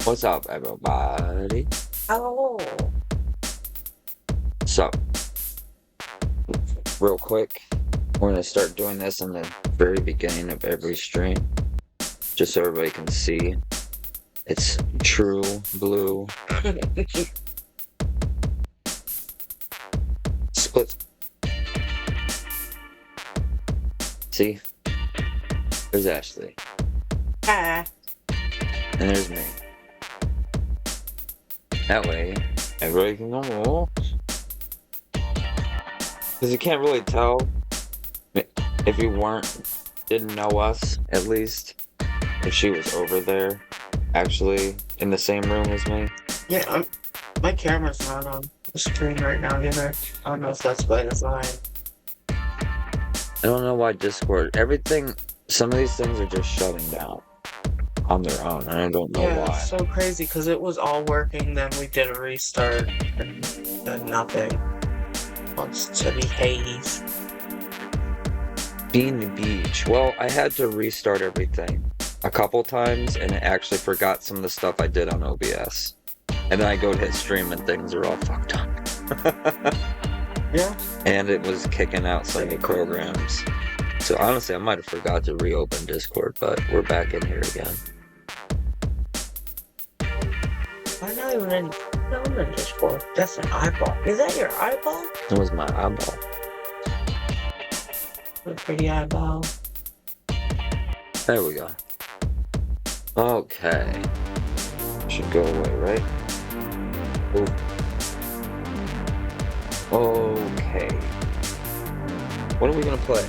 What's up, everybody? Oh, So, real quick, we're gonna start doing this in the very beginning of every stream, just so everybody can see it's true blue split. See, there's Ashley, ah, and there's me. That way, everybody can know. Because you can't really tell if you didn't know us, at least, if she was over there, actually, in the same room as me. yeah, my camera's not on the screen right now either. I don't know if that's by design. I don't know why Discord, some of these things are just shutting down on their own, and I don't know Yeah, why. it's so crazy because it was all working, then we did a restart, and then nothing. Wants to be Hades. Being the beach. Well, I had to restart everything a couple times, and it actually forgot some of the stuff I did on OBS. And then I go to hit stream, and things are all fucked up. Yeah. And it was kicking out some of the programs. So honestly, I might have forgot to reopen Discord, but we're back in here again. I'm not even in Discord. That's an eyeball. Is that your eyeball? It was my eyeball. A pretty eyeball. There we go. Okay. Should go away, right? Ooh. Okay. What are we gonna play?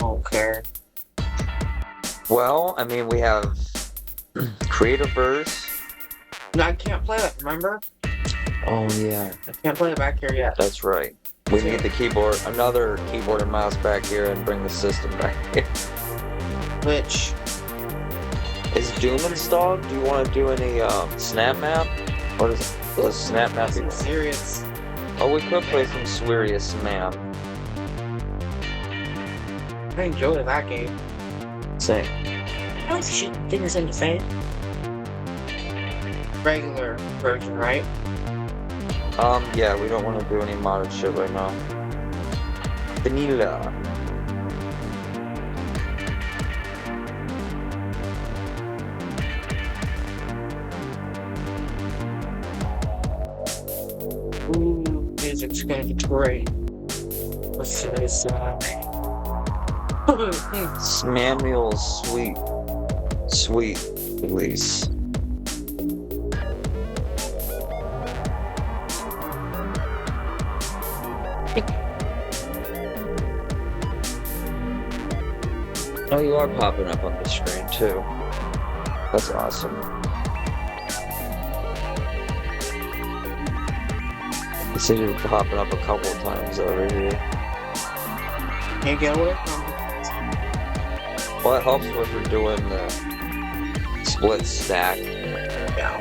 Okay. Well, I mean, we have Creative Verse. No, I can't play that, remember? Oh, yeah. I can't play it back here yet. That's right. We need the keyboard, another keyboard and mouse back here, and bring the system back here. Which? Is Doom installed? Do you want to do any snap map? What is it? The snap map? Serious. Oh, we could play some Sweriously map. I enjoy that game. Same. I like to shoot things in the face. Regular version, right? Yeah, we don't want to do any modded shit right now. Vanilla. Ooh, music's gonna be great. Let's see this. Samuel's sweet release. Oh, you are popping up on the screen too. That's awesome. I see you popping up a couple of times over here. Can't get away from it. Well, it helps when you're doing the split stack. Yeah.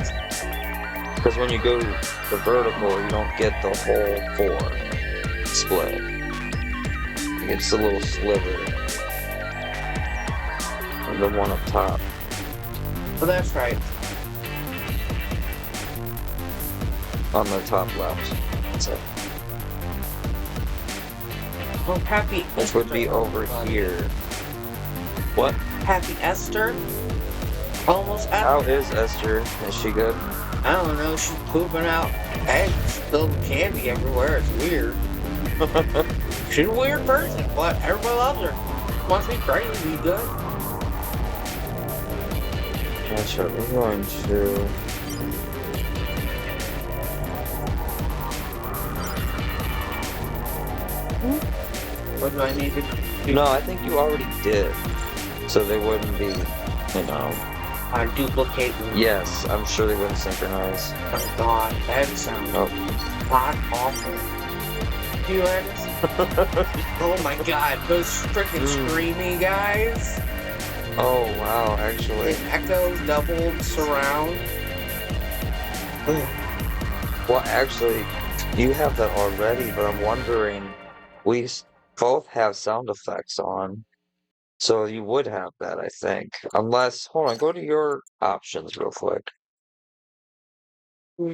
Because when you go the vertical, you don't get the whole 4 split. You get just a little sliver. And the one up top. Well, that's right. On the top left. So, Oh, Happy which would be over here. What? Happy Esther? Almost How Esther. is Esther? Is she good? I don't know, she's pooping out eggs, spilled candy everywhere. It's weird. She's a weird person, but everybody loves her. Wants to be crazy, be good. That's right. We're going to. What do I need to do? No, I think you already did. So they wouldn't be, I duplicate them. Yes, I'm sure they wouldn't synchronize. Oh god, that sounds god awful. Do you hear this? Oh my god, those freaking screamy guys. Oh wow, actually. It echoes, doubled, surround. Well, actually, you have that already, but I'm wondering, both have sound effects on. So you would have that, I think. Unless, hold on, go to your options real quick.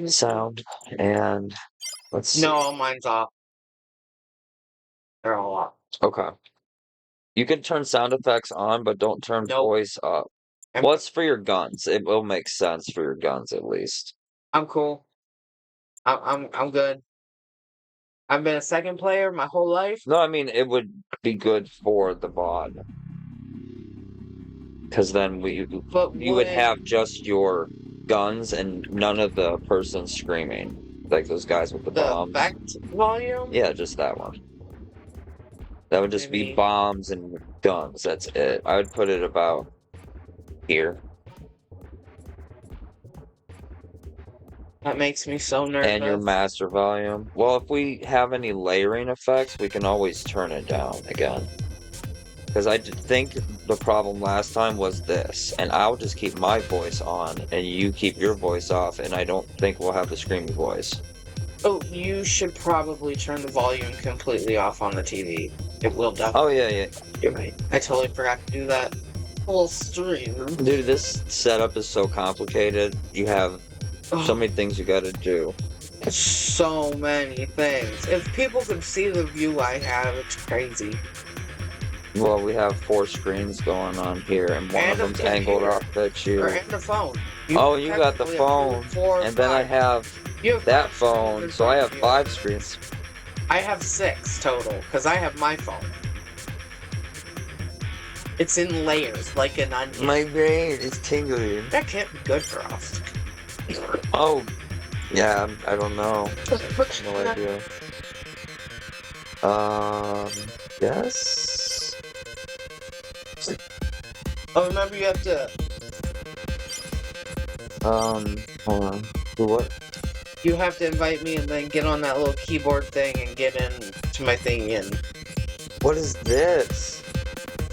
Sound, and let's see. No, mine's off. They're all off. Okay. You can turn sound effects on, but don't turn Nope. voice up. What's for your guns? It will make sense for your guns, at least. I'm cool. I'm good. I've been a second player my whole life. No, I mean, it would be good for the VOD. Because then you would have just your guns and none of the person screaming. Like those guys with the bombs. effect volume? Yeah, just that one. That would just be Maybe. bombs and guns. That's it. I would put it about here. That makes me so nervous. And your master volume. Well, if we have any layering effects, we can always turn it down again. Because I think the problem last time was this, and I'll just keep my voice on, and you keep your voice off, and I don't think we'll have the screamy voice. Oh, you should probably turn the volume completely off on the TV. It will Oh, definitely. yeah. You're right. I totally forgot to do that. Full stream. Dude, this setup is so complicated. You have so many things you gotta do. So many things. If people could see the view I have, it's crazy. Well, we have 4 screens going on here, and one of them's angled up at you. Or and the phone. You got the phone, and then I have that phone, so I have 5 screens. I have 6 total, because I have my phone. It's in layers, like an onion. My brain is tingling. That can't be good for us. Oh, yeah, I don't know. No idea. Yes? Oh, remember you have to... Hold on. Do what? You have to invite me and then get on that little keyboard thing and get into my thing and... What is this?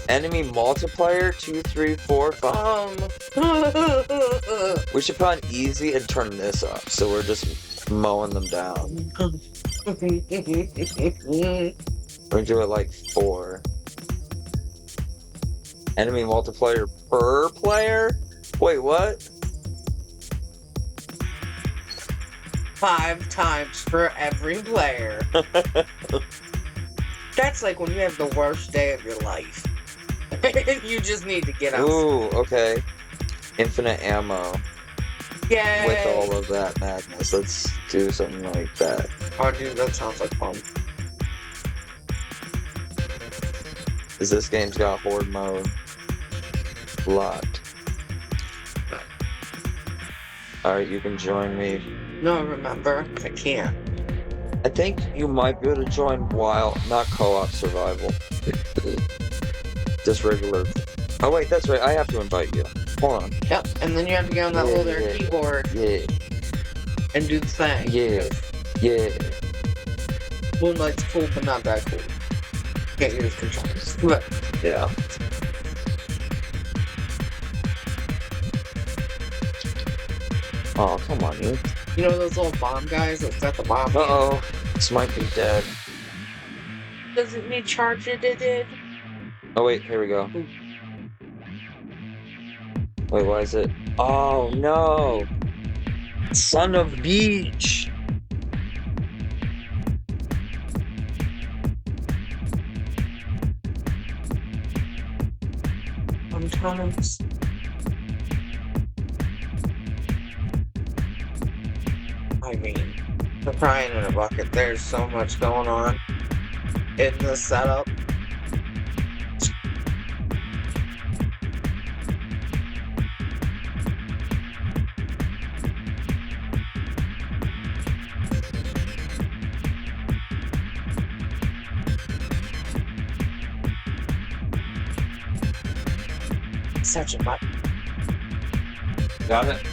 Enemy multiplier 2, 3, 4, 5. We should put on easy and turn this up, so we're just mowing them down. We do it like 4. Enemy multiplier per player? Wait, what? 5 times for every player. That's like when you have the worst day of your life. You just need to get out. Ooh, okay. Infinite ammo. Yay! With all of that madness. Let's do something like that. Oh, dude, that sounds like fun. Because this game's got horde mode locked. Alright, you can join me. No, remember, I can't. I think you might be able to join while not co-op survival. Just regular. Oh wait, that's right. I have to invite you. Hold on. Yep, and then you have to get on that little keyboard. Yeah. And do the thing. Yeah. Yeah. Moonlight's cool, but not that cool. Can't use controls. But yeah. Oh, come on, you. You know those little bomb guys that's got the bomb? Uh-oh. This might be dead. Does it need charging? It did. Oh, wait. Here we go. Wait, why is it? Oh, no. Son of beach. Sometimes. I mean, we're crying in a bucket. There's so much going on in the setup. Such a button. Got it?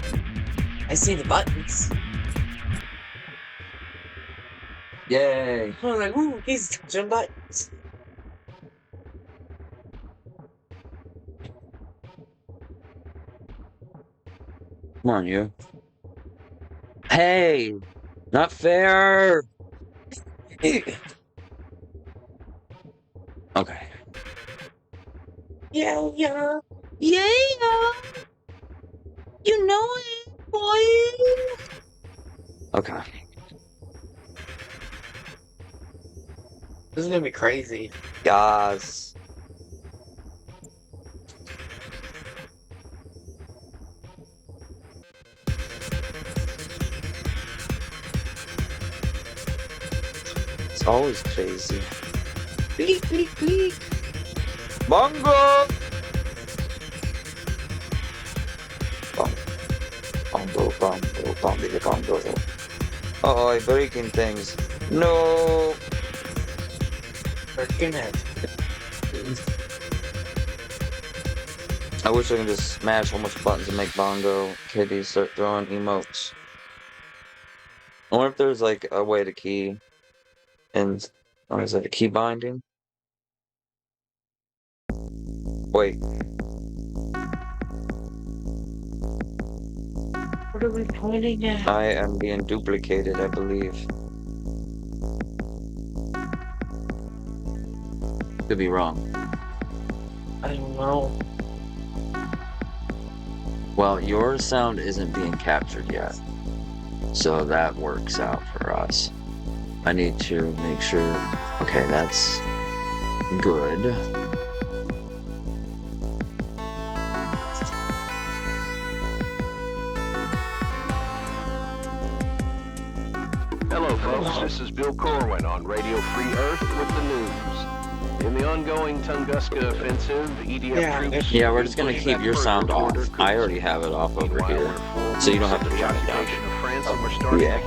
I see the buttons. Yay. I was like, ooh, he's touching buttons. Come on, you. Hey! Not fair! Okay. Yeah, yeah. Yeah, you know it, boy. Okay. This is gonna be crazy. Guys. It's always crazy. Bleak, bleak, bleak. Bongo! Bongo, bongo, bongo, bongo. Oh, I'm breaking things. No! Freaking it. I wish I could just smash a whole bunch of buttons and make bongo kitties start throwing emotes. I wonder if there's like a way to key and or is it a key binding? Wait, What are we pointing at? I am being duplicated, I believe. Could be wrong. I don't know. Well, your sound isn't being captured yet, so that works out for us. I need to make sure. Okay, that's good. Hello, folks. This is Bill Corwin on Radio Free Earth with the news. In the ongoing Tunguska offensive, EDF troops... Yeah, we're just gonna keep your sound off. I already have it off over here, so you don't have to turn it down. Yeah.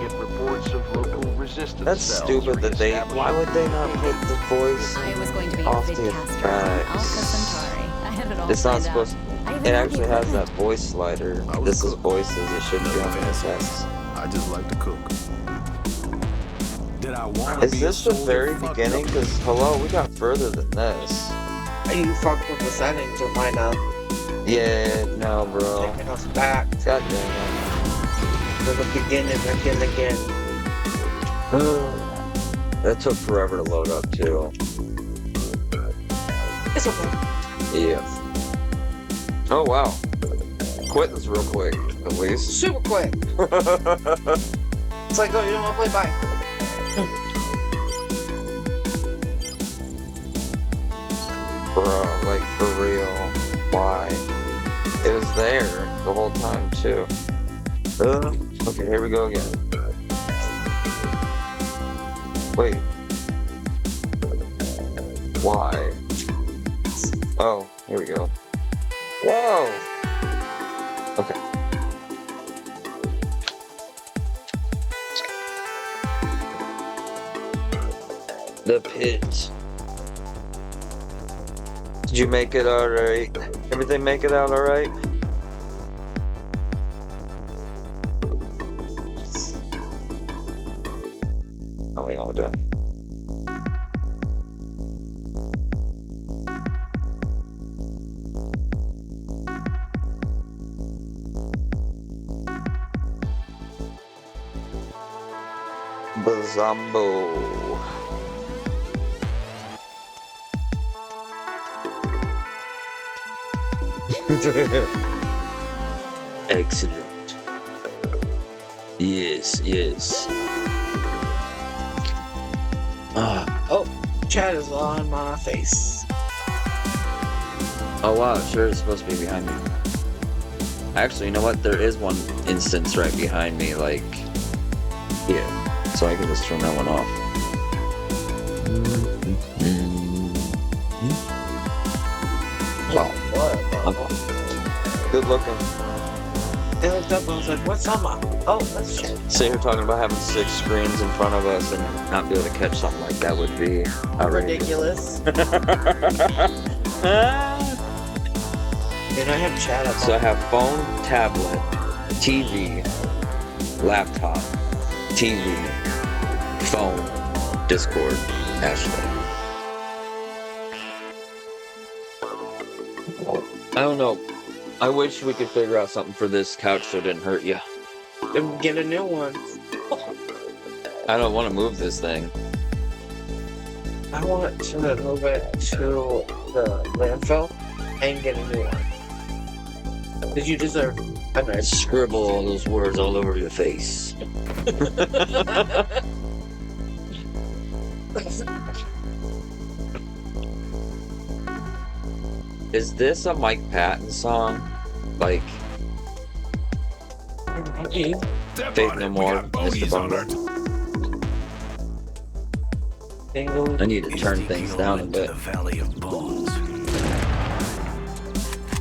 That's stupid that they. Why would they not put the voice I was going to be a off big the caster on Alpha effects? Centauri. I had it all It's not planned out. supposed. I even It had actually the has that equipment. voice slider. This is voices. It shouldn't be on the effects. I just like to cook. Did I want Is this the very beginning? Because hello, we got further than this. You fucked with the settings of mine now. Yeah, no, bro. Taking us back God damn to the beginning again. it. That took forever to load up too. It's okay. Yeah. Oh wow. Quit this real quick, at least. Super quick. It's like, oh, you don't want to play? Bye. Bro, like for real. Why? It was there the whole time too. Okay, here we go again. Wait. Why? Oh, here we go. Whoa! Okay. The pit. Did you make it alright? Everything make it out alright? Oh, we all done. Bazambo. Excellent. Yes, yes. Oh, chat is on my face. Oh wow, sure it's supposed to be behind me. Actually, you know what? There is one instance right behind me, like here. So I can just turn that one off. Wow. What? Good looking. I looked up and I was like, what's on my... Oh, that's chat. Say you're talking about having 6 screens in front of us and not be able to catch something like that would be outrageous. Ridiculous. And I have chat up. So I have phone, tablet, TV, laptop, TV, phone, Discord, Ashley. I don't know. I wish we could figure out something for this couch so it didn't hurt you. Then get a new one. I don't want to move this thing. I want to move it to the landfill. and get a new one. Because you deserve a nice. Scribble all those words all over your face. Is this a Mike Patton song? Like Faith No More, Mr. Bungle? I need to turn things down a bit. The valley of bones.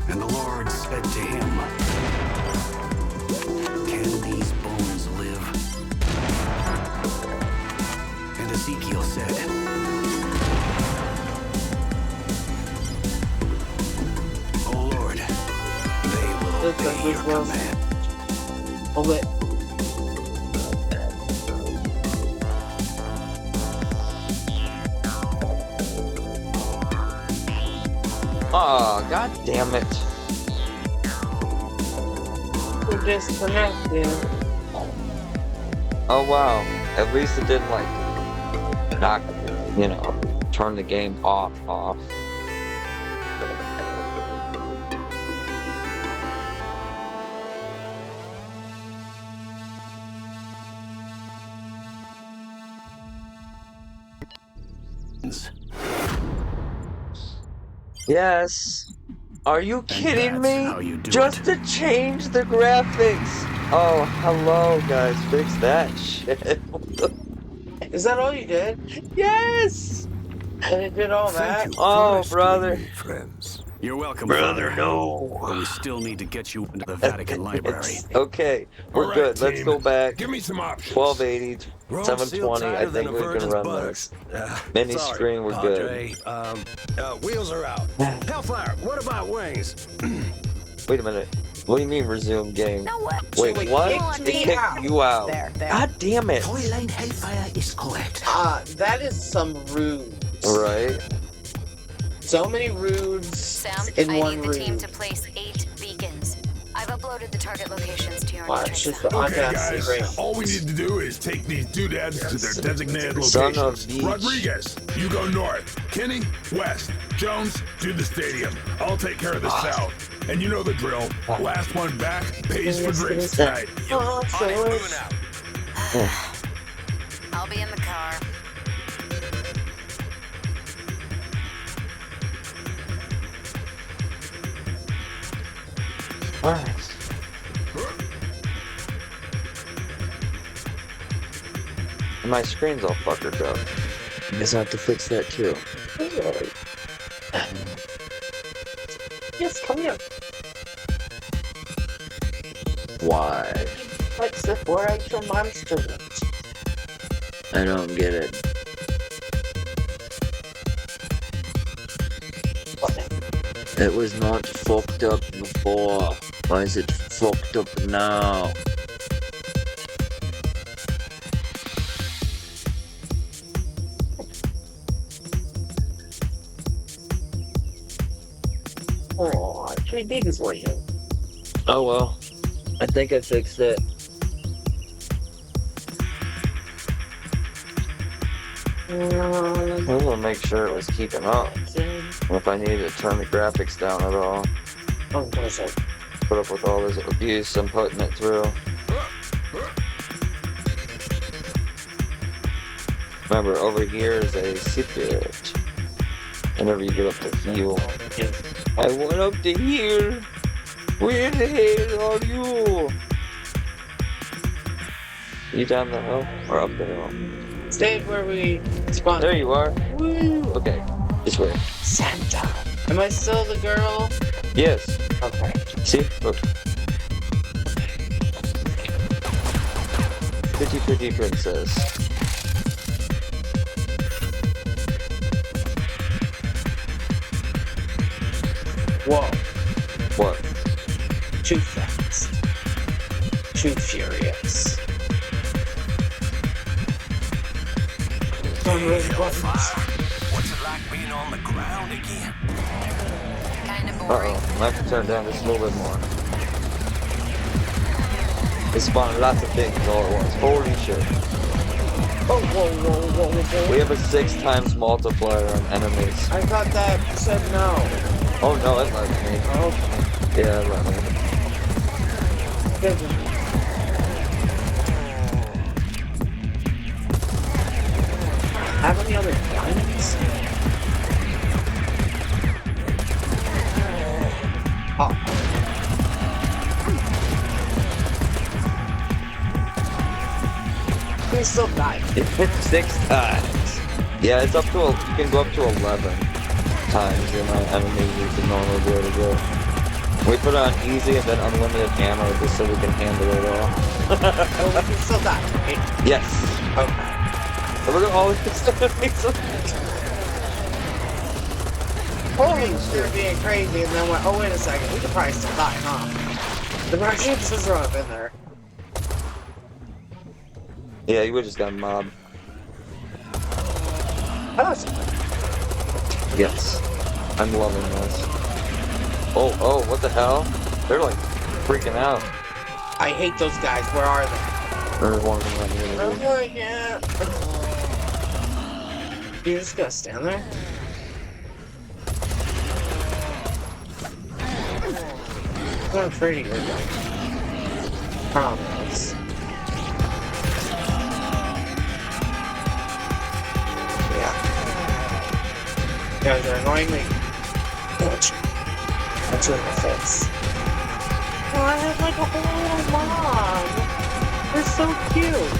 And the Lord said to him, "Can these bones live?" And Ezekiel said, "O Lord, they will obey your command." Hold it. Oh, god damn it. We're disconnected. Oh wow. At least it didn't like knock, turn the game off. Yes. Are you kidding me? how you do Just to change the graphics. Oh, hello guys. Fix that shit. Is that all you did? Yes. And it did all that? Thank you Oh, for rescuing brother. me, friends. You're welcome, Brother, Father. no. But we still need to get you into the Vatican Library. Okay, we're All right, good. Let's team. go back. Give me some options. 1280, Rome's 720. sealed I tighter think than a we can virgin's run buttocks. this. Mini Sorry, screen, we're good. Padre. Wheels are out. Hellfire, what about wings? Wait a minute. What do you mean resume game? No what? Wait, Wait, what? kicked It me kicked out. you out. There. God damn it. Toyline Hellfire is correct. That is some rude. Right? So many rudes Sam, in I one need the team room. to place 8 beacons. I've uploaded the target locations to your Wow, matrix. it's just Sam. the Okay, audacity guys. rate. All we need to do is take these doodads to their designated Son of locations. Beach. Rodriguez, you go north. Kenny, west. Jones, do the stadium. I'll take care of the south. And you know the drill. Last one back pays for drinks tonight. Oh, so I'll be in the car. Alright. And my screen's all fuckered up. I guess I have to fix that too. Yes, come here. Why? Like the 4-H monster. I don't get it. It was not fucked up before. Why is it fucked up now? Oh, 3 bigs for you. Oh well. I think I fixed it. I want to make sure it was keeping up. If I needed to turn the graphics down at all. Oh, what is it? Put up with all this abuse I'm putting it through. Remember, over here is a secret. Whenever you get up to heal. I went up to here. Where the hell are you? You down the hill or up the hill? Stayed where we spawned. There you are. Woo! Okay, this way. Santa. Am I still the girl? Yes. Okay. See? Look. Pretty princess. Whoa. What? Too fast. Too furious. What's it like being on the ground again? Kinda boring. Uh-oh. I have to turn down just a little bit more. It spawned lots of things all at once. Holy shit. Oh, whoa. We have a 6 times multiplier on enemies. I thought that said no. Oh no, it let me. Oh, Yeah, it let me. good. Have any other diamonds? Oh. He still died. It hit 6 times. Yeah, it's up to, you can go up to 11 times the amount of enemies you can normally be able to go. We put it on easy and then unlimited ammo just so we can handle it all. Oh, we can still die, right? Yes. Okay. So look at all these enemies. Holy shit, being crazy, and then went, oh, wait a second, we could probably still die, huh? The Russians just run up in there. Yeah, you would just got mobbed. Yes. I'm loving this. Oh, what the hell? They're like freaking out. I hate those guys, where are they? There's one of them right here. Oh, yeah. You just gotta stand there? I'm afraid of your guy. Promise. Yeah. You guys are annoying me. That's in the face. Oh, I have like a whole little mob. They're so cute.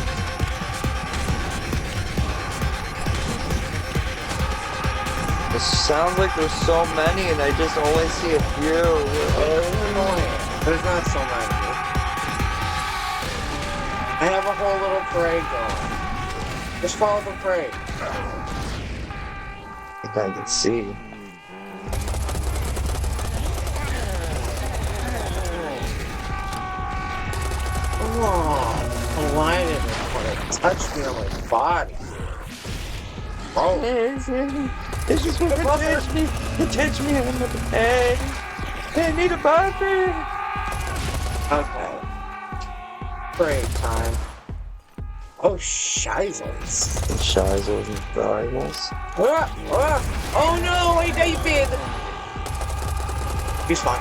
It sounds like there's so many and I just only see a few. There's not so many. I have a whole little parade going. Just follow the parade. I think I can see. Oh, why did it want to touch me on my body? Bro. It's just want to touch me. It touch me on the head. I need a bathroom. Okay. Parade time. Oh, shizzles. Shizzles and variables. Oh no, hey David! He's fine.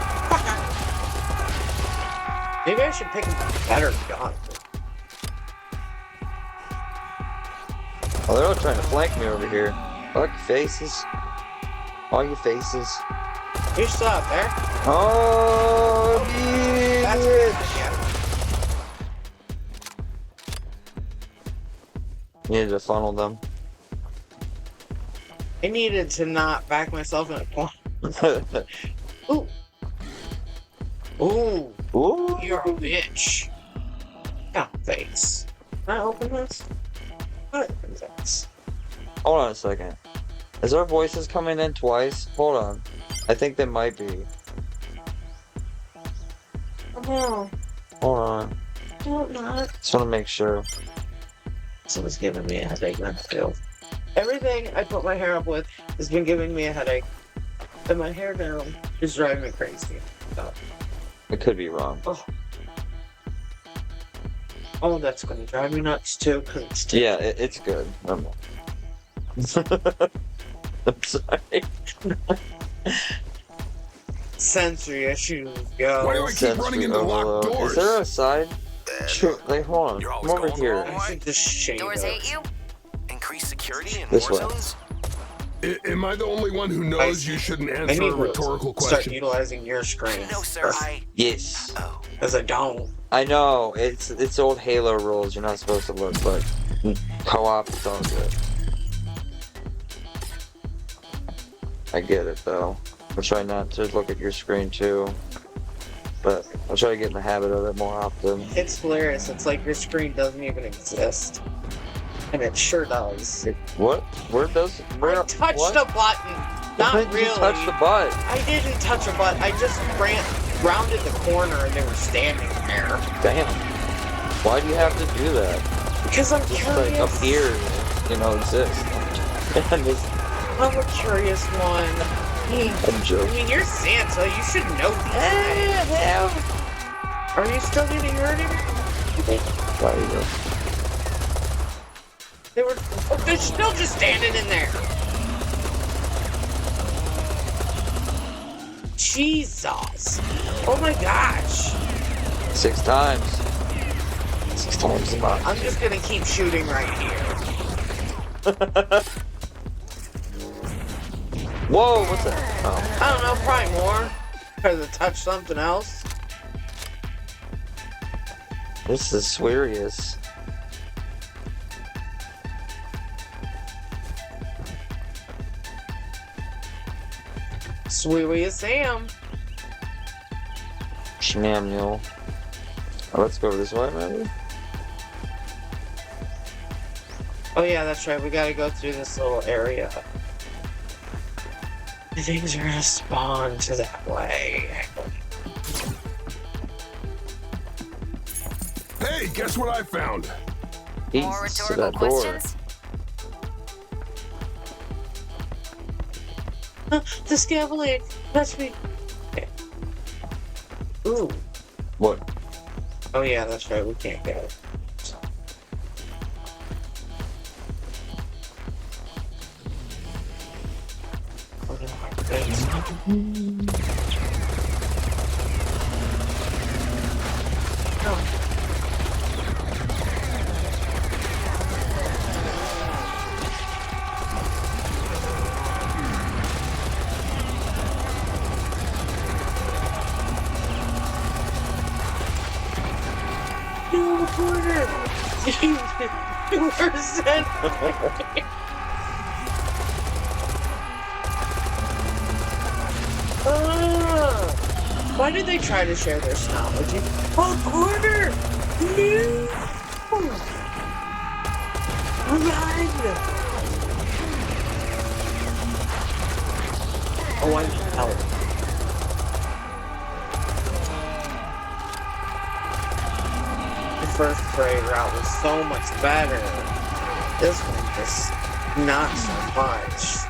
Maybe I should pick a better gun. Oh, they're all trying to flank me over here. Look, faces. All you faces. You're still out there? Oh, That's yeah. Needed to funnel them. I needed to not back myself in a corner. Ooh. Ooh. Ooh. You're a bitch. Yeah, thanks. Can I open this? What is this? Hold on a second. Is our voices coming in twice? Hold on. I think they might be. Oh, Hold on. no, not. Just want to make sure. Someone's giving me a headache now, too. Everything I put my hair up with has been giving me a headache. And my hair down is driving me crazy. It could be wrong. Oh, that's gonna drive me nuts too, cause it's too Yeah, it's good. I'm sorry. sensory issues, go. Why do I keep running into locked doors? Is there a side? Sure, like, hold on. You're Come always over going here. the wrong I should just shake Doors it. hate you? Increase security in This war way. zones? Am I the only one who knows you shouldn't I answer need a rhetorical to start question? utilizing your screen. No, sir, Yes. Oh. Because I don't. I know. It's old Halo rules. You're not supposed to look, but co-op, it's all good. I get it, though. I'll try not to look at your screen, too. But I'll try to get in the habit of it more often. It's hilarious. It's like your screen doesn't even exist. And it sure does. What? Where does... Where, I touched what? a button. Not When did really. you touch the butt? I didn't touch a button. I just rounded the corner and they were standing there. Damn. Why do you have to do that? Because I'm Just curious. like up here, exist. And this, I'm a curious one. I'm I joking. mean, you're Santa. You should know these things. Are you still getting hurt? There you go. They're still just standing in there. Jesus! Oh my gosh! 6 times. 6 times a month. I'm just gonna keep shooting right here. Whoa, what's that? Oh. I don't know, probably more. Because it touched something else. This is Sweriously. Sweetie as Sam. Shmamuel. Oh, let's go this way, maybe? Oh yeah, that's right. We gotta go through this little area. Things are gonna spawn to that way. Hey, guess what I found? More East to rhetorical that door. questions? The scaffolding. That's me. Okay. Ooh. What? Oh yeah, that's right. We can't go. So. Oh, no, thanks. Oh. No, Porter! You were sent. Why did they try to share their technology? Oh, Porter! No! Run! Oh, I need help. First trade route was so much better. This one is not so much.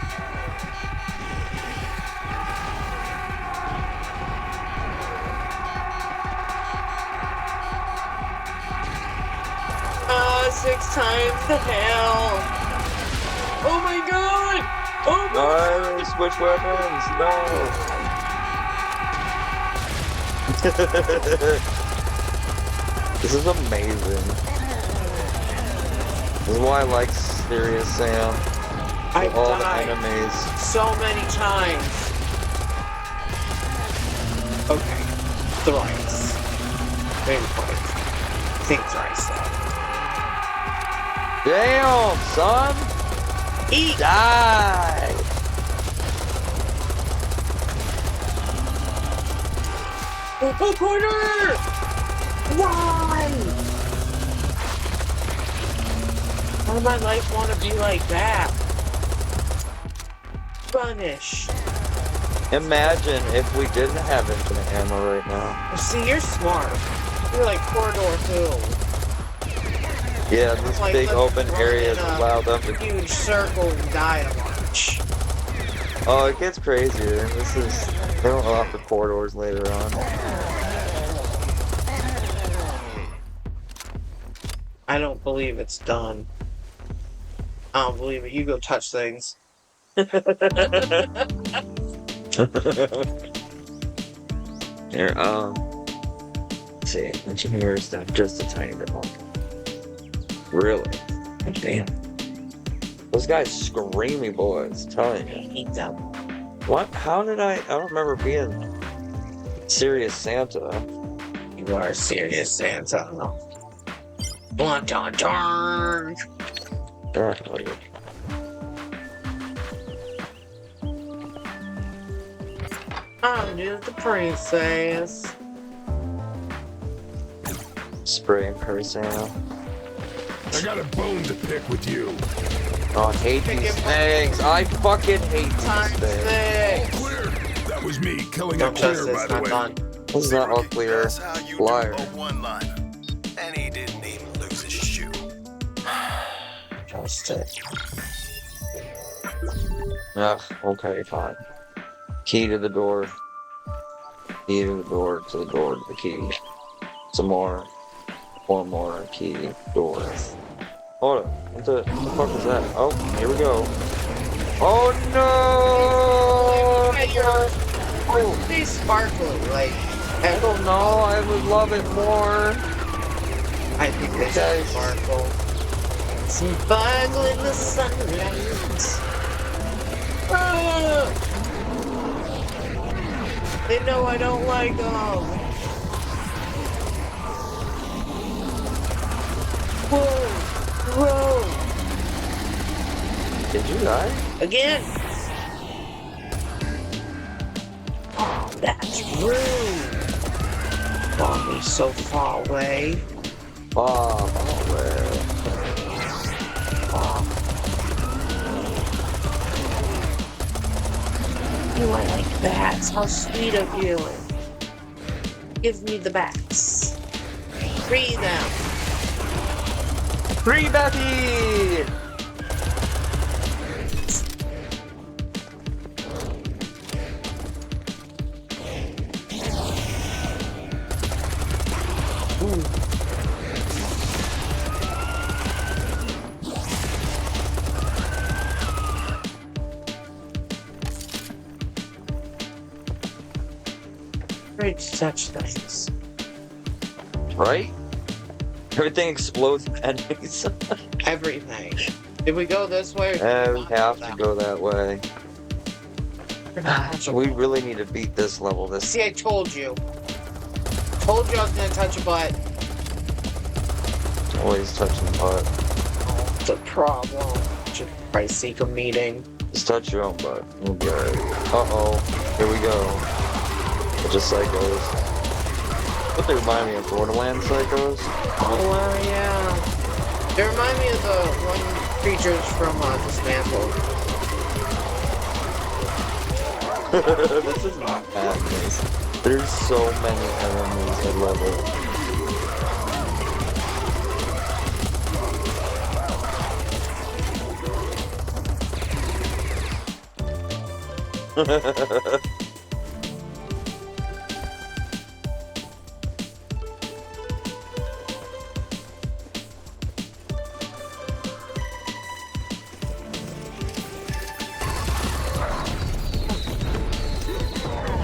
Ah, 6 times the hell. Oh my god! Oh my god! No, switch weapons! No! This is amazing. This is why I like Serious Sam. I've All the died enemies. so many times. Okay, thrice. Maybe twice. I think thrice though. Damn, son! Eat! Die! Oh, Porter! Why? How does my life want to be like that? Punish. Imagine if we didn't have infinite ammo right now. See, you're smart. You're like Corridor 2. Yeah, this Like, big let's open run areas in a allow them to... huge circle and die a bunch. Oh, it gets crazier. This is... They don't allow for corridors later on. I don't believe it's done. I don't believe it. You go touch things. Here, let's see. Engineer stuff just a tiny bit more. Really? Damn. Those guys screamy boys, telling you. Eat them. What? How did I don't remember being Serious Santa. You are serious, Santa. Dun, dun, dun. Definitely. I'm just the princess. Spray and purr Santa. I got a bone to pick with you. Oh, I hate these things. I fucking hate Time these things. six. Clear. That was me killing a Don't trust clear, this, by the not way. done. This is not all clear. That's how you Liar. do a one-liner. And he didn't even lose his shoe. Trust it. Ugh, okay, fine. Key to the door. Key to the door, to the door, to the key. Some more. One more key, door. Hold up. What the fuck is that? Oh, here we go. Oh no! Oh, they sparkly, like. I don't know. I would love it more. I think they Okay. sparkle. Sparkle in the sunlight. Ah! They know I don't like them. Whoa! Whoa! Did you die? Again! Oh, that's rude! Mommy's so far away. Oh, man. You I like bats. How sweet of you. Give me the bats. Free them. Free Betty! Great to touch things. Right? Everything explodes with enemies. Everything. Did we go this way? We have to go that way. We really need to beat this level. See, I told you. Told you I was gonna touch a butt. Always touching the butt. It's a problem. Should probably seek a meeting. Just touch your own butt. You'll be alright. Uh-oh. Here we go. Just psychos. What they remind me of? Borderland psychos? Oh, yeah. They remind me of the one creatures from Dismantled. This is not madness. There's so many enemies at level.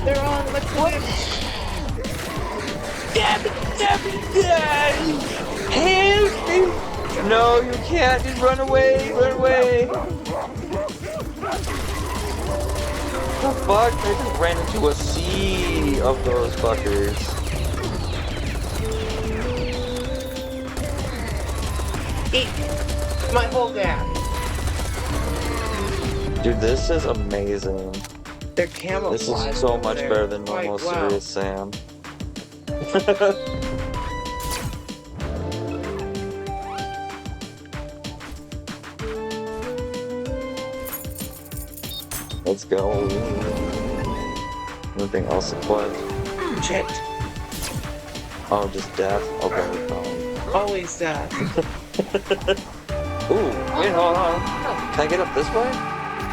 They're on the cliff. Help me! No, you can't. Just run away. Run away. What the fuck? I just ran into a sea of those fuckers. Eat my whole dad. Dude, this is amazing. They're camouflaged. This is so much They're better than quite normal well. Serious Sam. Let's go. Anything else to play? Shit. Oh, just death? Okay, fine. Always death. Ooh, wait, hold on. Can I get up this way?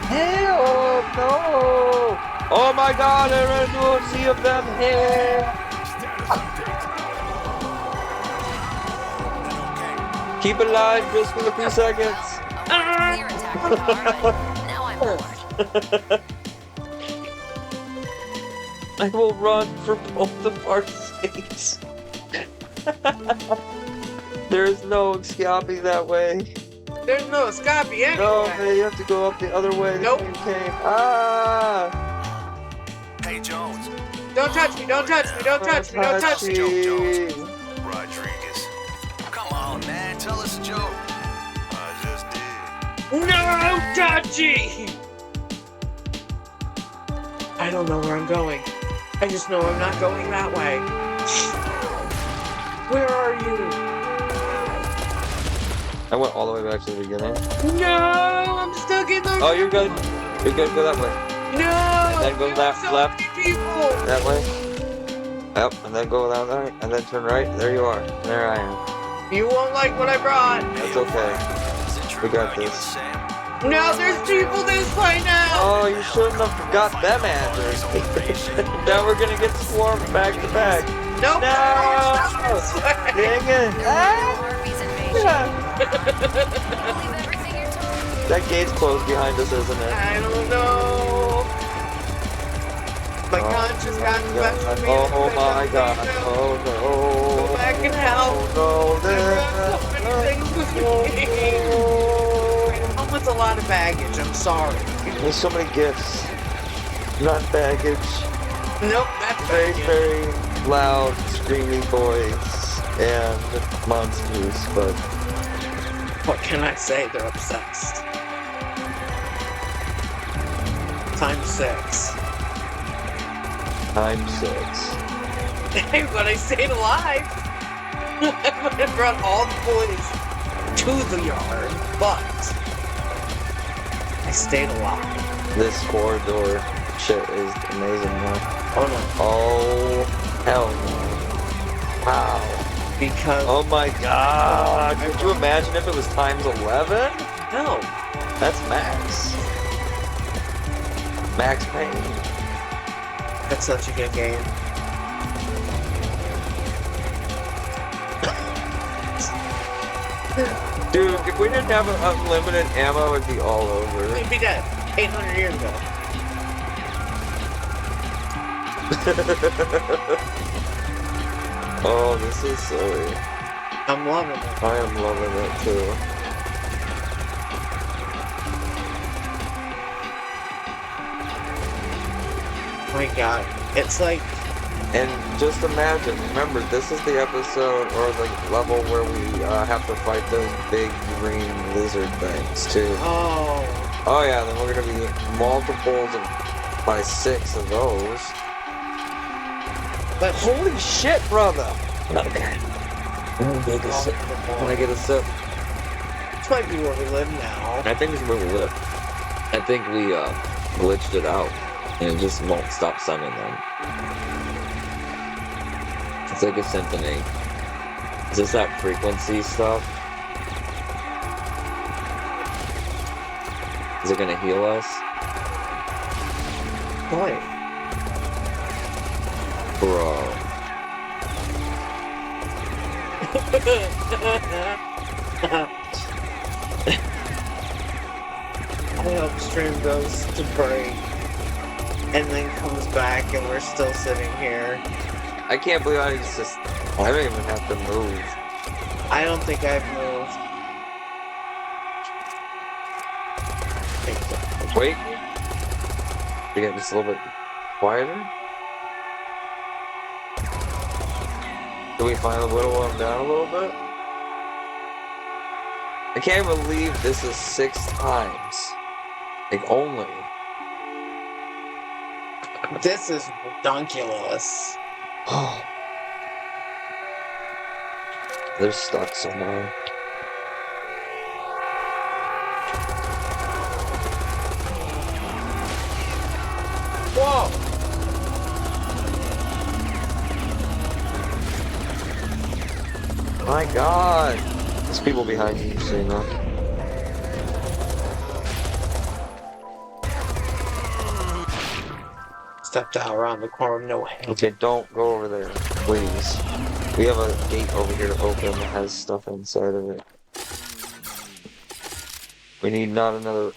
Hell no! Oh my god, I ran into a sea of them here! Keep it alive just for a few seconds. Clear attack on the bar, but now I'm bored. I will run for both of our sakes. There's no escaping that way. There's no escaping anyway. No, man, you have to go up the other way. Nope. You came. Ah! Hey, Jones. Don't touch me, don't touch me, don't touch me, don't touch me. Touchy. Rodriguez. Come on, man. Tell us a joke. I just did. No, touchy! I don't know where I'm going. I just know I'm not going that way. Where are you? I went all the way back to the beginning. No, I'm stuck in the... Oh, you're good. You're good. Go that way. No! And then go there are so left. many people! That way. Yep. And then go that way. And then turn right. There you are. There I am. You won't like what I brought. That's okay. Is it true We got about you and this. Sam? No, there's people this way now! Oh, you shouldn't have got them answers. Now we're gonna get swarmed back to back. Nope. No! Dang it! Ah! Harvey's invasion. Believe everything you're told. That gate's closed behind us, isn't it? I don't know. My conscience got the best of me. Oh my god. Oh no. Go back and help. Oh no. So many things with me. It comes a lot of baggage. I'm sorry. There's so many gifts. Not baggage. Nope, that's Very, baggage. very loud, screaming boys and monsters, but What can I say? They're obsessed. Times 6. times 6. Hey, but I stayed alive. I would have brought all the boys to the yard, but I stayed alive. This corridor shit is amazing, man. Oh no. Oh, hell no. Wow. Because Oh my god. Could you imagine if it was times 11? no. That's max. Max Payne. That's such a good game. Dude, if we didn't have unlimited ammo, it'd be all over. We'd be dead 800 years ago. Oh, this is silly. I'm loving it. I am loving it too. My god. It's like, And just imagine, remember, this is the episode or the level where we have to fight those big green lizard things too. oh. Oh yeah, then we're gonna be multiples of by 6 of those. But Holy shit, brother! Okay. When I get a sip. this might be where we live now. I think this is where we live. I think we glitched it out and it just won't stop sending them. It's like a symphony. Is this that frequency stuff? Is it gonna heal us? Boy. Bro. I hope stream goes to break and then comes back and we're still sitting here. I can't believe I don't even have to move. I don't think I've moved. Wait. You get just a little bit quieter? Do we finally whittle them down a little bit? I can't believe this is 6 times. Like, only. This is ridiculous. Oh. They're stuck somewhere. Whoa! My god! There's people behind you, so you know. Stepped out around the corner, no way. Okay, don't go over there, please. We have a gate over here to open that has stuff inside of it. We need not another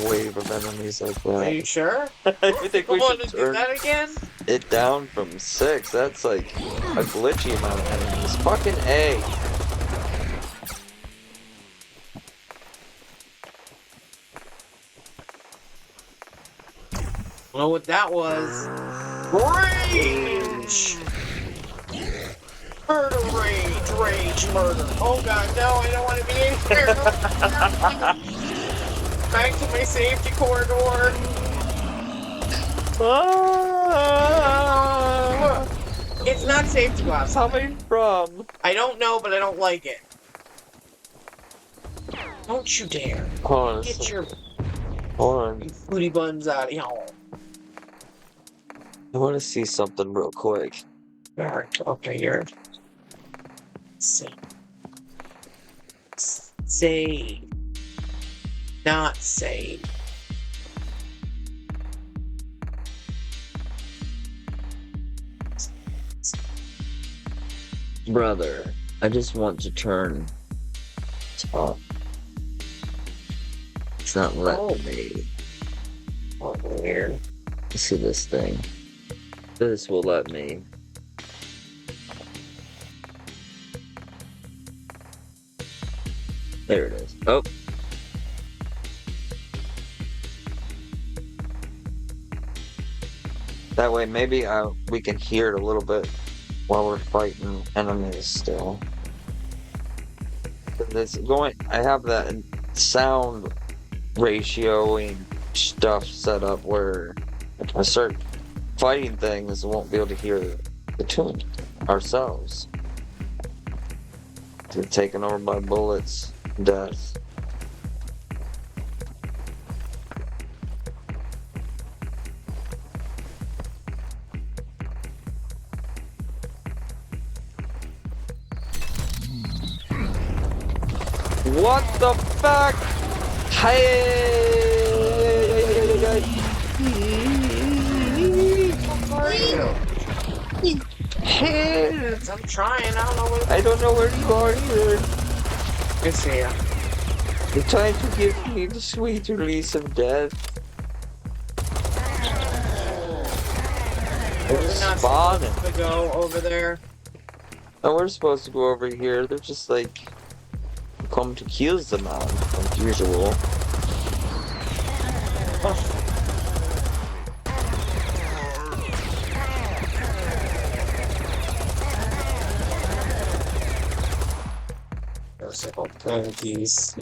wave of enemies like that. Are you sure? I think we Want should to do turn that again? it down from 6. That's like a glitchy amount of enemies. Fucking A. Well, what that was? Rage! Murder, rage, murder. Oh god, no, I don't want to be in here. Back to my safety corridor. It's not safe to go outside. Coming from. I don't know, but I don't like it. Don't you dare. Hold on a Get second. your Hold on. booty buns out of here. I want to see something real quick. Alright, okay, you're... Save. Save. Not save. Brother, I just want to turn top. It's not letting me. Oh, weird. You see this thing? This will let me. There it is. Oh. That way, maybe we can hear it a little bit while we're fighting enemies still. It's going. I have that sound ratioing stuff set up where if I start fighting things, we won't be able to hear the tune ourselves. We're taken over by bullets, death. What the fuck? Hey! Kids, I'm trying. I don't know where. I don't know where you are either. It's here. You're trying to give me the sweet release of death. They're We're not spawning. supposed to go over there. No, we're supposed to go over here. They're just like come to kill them on, like usual. Oh. There's a ton of these.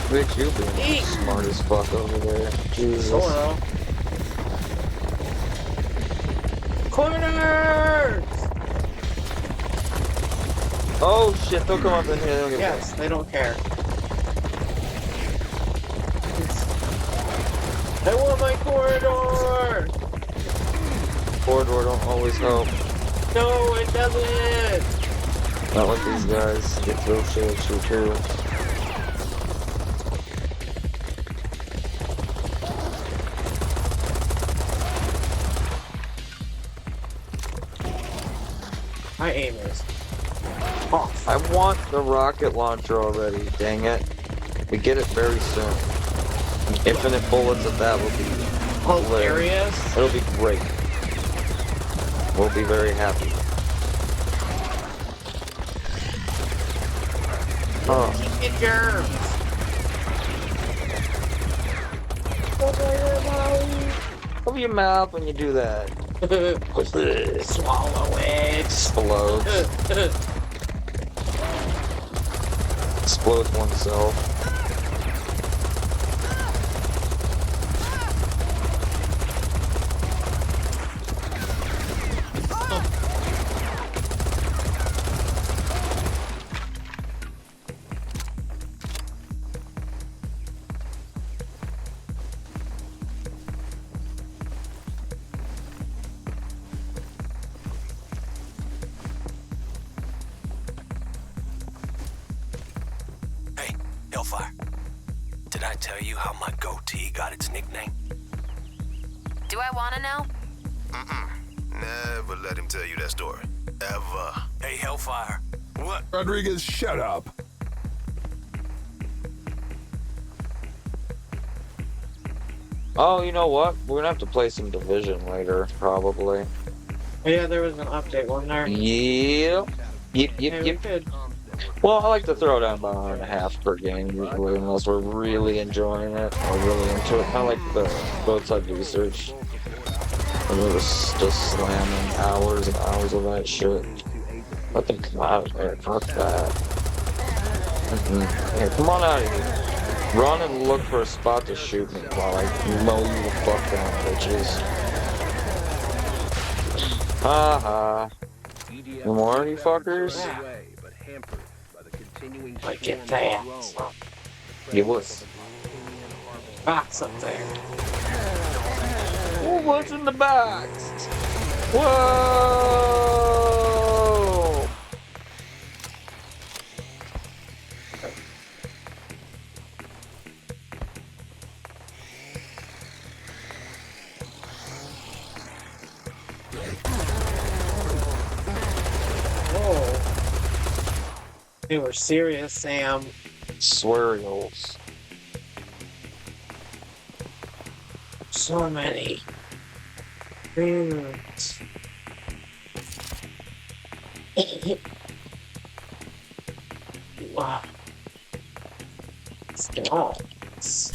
Bitch, you being smart as fuck over there. Jesus. Solo. Corners! Oh shit, they'll come up in here. They'll get Yes, they don't care. I want my corridor! Corridor don't always help. No, it doesn't! Not like these guys. They throw shit at you too. My aim is off. I want the rocket launcher already, dang it. We get it very soon. Infinite bullets of that will be Hilarious. It'll be great. We'll be very happy. Oh. Keep your germs. Cover your mouth when you do that. Swallow it. Explodes. Explodes oneself. Hey, Hellfire. Did I tell you how my goatee got its nickname? Do I want to know? Never let him tell you that story. Ever. Hey, Hellfire. What? Rodriguez, shut up. Oh, you know what? We're gonna have to play some Division later, probably. Yeah, there was an update, wasn't there? Yep. Yep, Yeah, yep, we yep. could. Well, I like to throw down about an hour and a half per game usually, unless we're really enjoying it or really into it. Kind of like the roadside research. And we're just slamming hours and hours of that shit. Let them come out of there. Fuck that. Here, come on out of here. Run and look for a spot to shoot me while I mow you the fuck down, bitches. Ha ha. No more, you fuckers? Like, get that. Give us. Box up there. Oh, what's in the box? Whoa! They were serious, Sam. Sweriously. So many. Foods. Wow. Stones.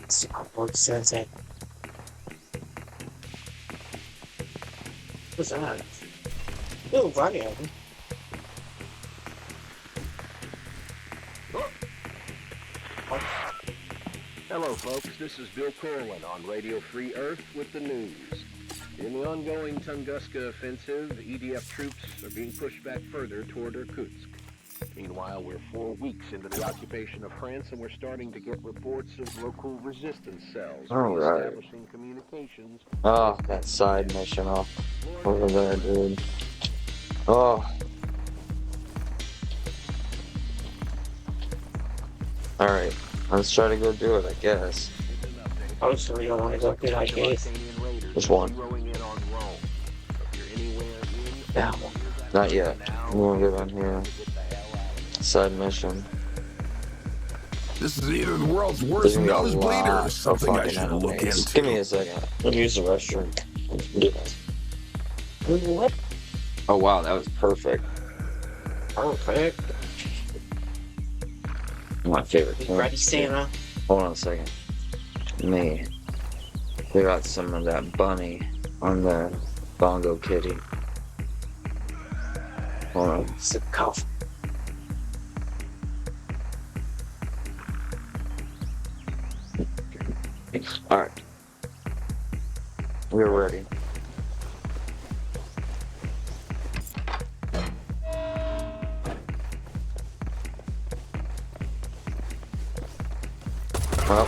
Someone says it. What's that? Ooh, volume. Hello, folks. This is Bill Corwin on Radio Free Earth with the news. In the ongoing Tunguska offensive, EDF troops are being pushed back further toward Irkutsk. Meanwhile, we're 4 weeks into the occupation of France, and we're starting to get reports of local resistance cells establishing communications. Oh, that side mission off over there, dude. Oh. Alright, let's try to go do it, I guess. Oh, so you don't want to go through that gate? Just one. Yeah. Not yet. I'm gonna get on here. Side mission. This is either the world's worst There's gonna be a nosebleed lot or of something I fucking should look enemies. into. Give me a second. Let me use the restroom. What? Oh wow, that was perfect. Perfect. My favorite. You ready, Santa? Hold on a second. Me. We got some of that bunny on the bongo kitty. Hold on. Scuff. Alright. We're ready. Well,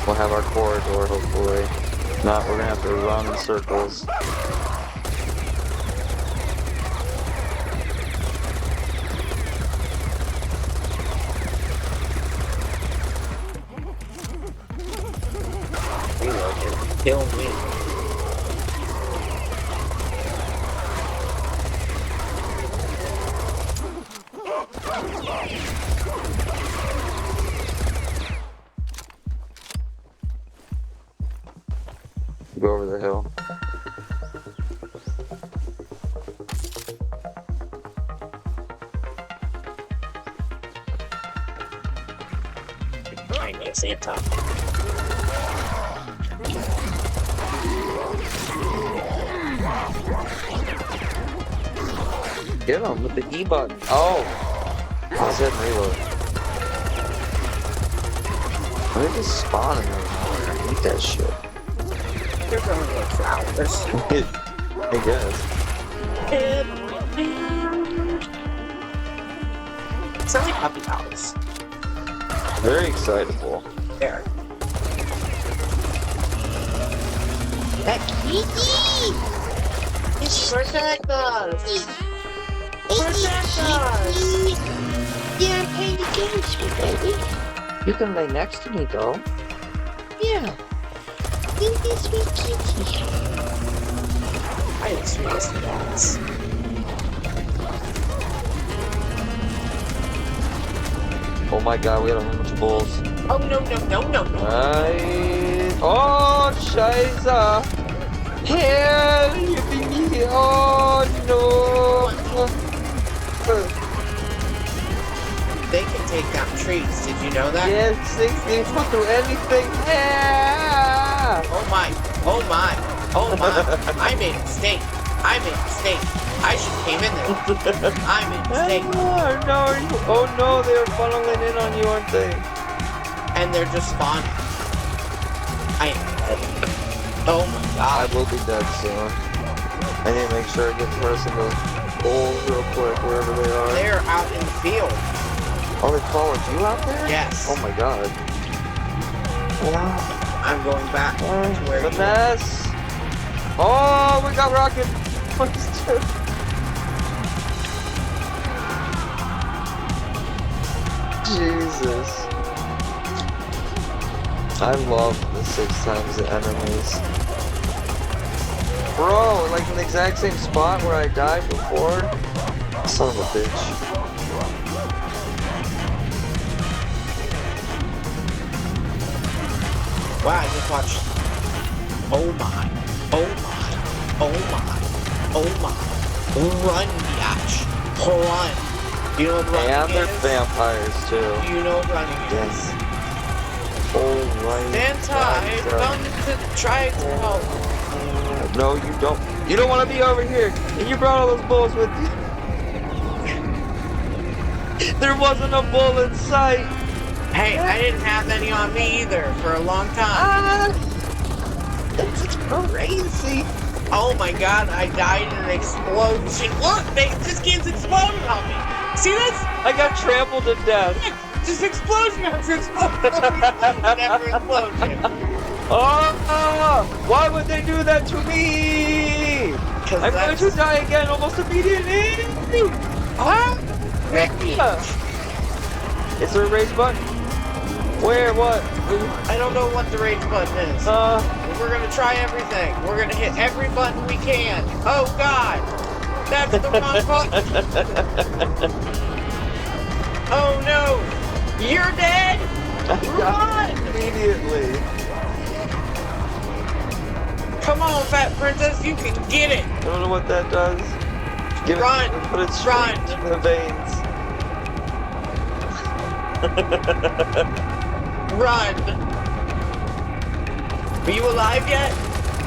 we'll have our corridor, hopefully. If not, we're gonna have to run in circles. Kill me. Go over the hill. I know Santa. Get him with the E button. Oh! I said reload. They're just spawning everywhere. I hate that shit. They're going like flowers. I guess. Sounds like puppy flowers. Very excitable. There. That kitty! It's Protect us! Protect us! Yeah, I'm paying attention, baby. You can lay next to me, though. Yeah. Isn't this sweet kitty? I am sweetest dogs. Oh my god, we got a bunch of bulls. Oh no no no no no! Oh, Scheiße! Help me! Oh no! They can take down trees. Did you know that? Yes, 60 will do anything. Yeah! Oh my! Oh my! Oh my! I made a mistake. I made a mistake. I should have came in there. I made a mistake. Oh no, they're funneling in on you, aren't they? And they're just spawning. I am dead. Oh my I god. will be dead soon. I need to make sure I get the rest of those bulls real quick, wherever they are. They're out in the field. Oh, they followed you out there? Yes. Oh my god. I'm going back to where you were. Finesse! Oh, we got rocket monster. Jesus. I love the 6 times the enemies. Bro, like in the exact same spot where I died before? Son of a bitch. Wow, I just watched. Oh my. Oh my. Oh my. Oh my. Run, biatch. Run. You know what running And they're is? vampires too. You know what running is. Yes. Oh right. Santa, I've come to try to help. No, you don't. You don't want to be over here. And you brought all those bulls with you. There wasn't a bull in sight. Hey, I didn't have any on me either for a long time. This is crazy. Oh my god, I died in an explosion. Look, this game's exploding on me. See this? I got trampled to death. Just explosion after explosion after explosion. Oh, why would they do that to me? I'm going to die again almost immediately. Is there a rage button? Where? What? I don't know what the rage button is. We're gonna try everything. We're gonna hit every button we can. Oh god! That's the wrong button! Oh no! You're dead! Run! Immediately. Come on, fat princess, you can get it! I don't know what that does. Run! Put it straight in the veins. Run! Are you alive yet?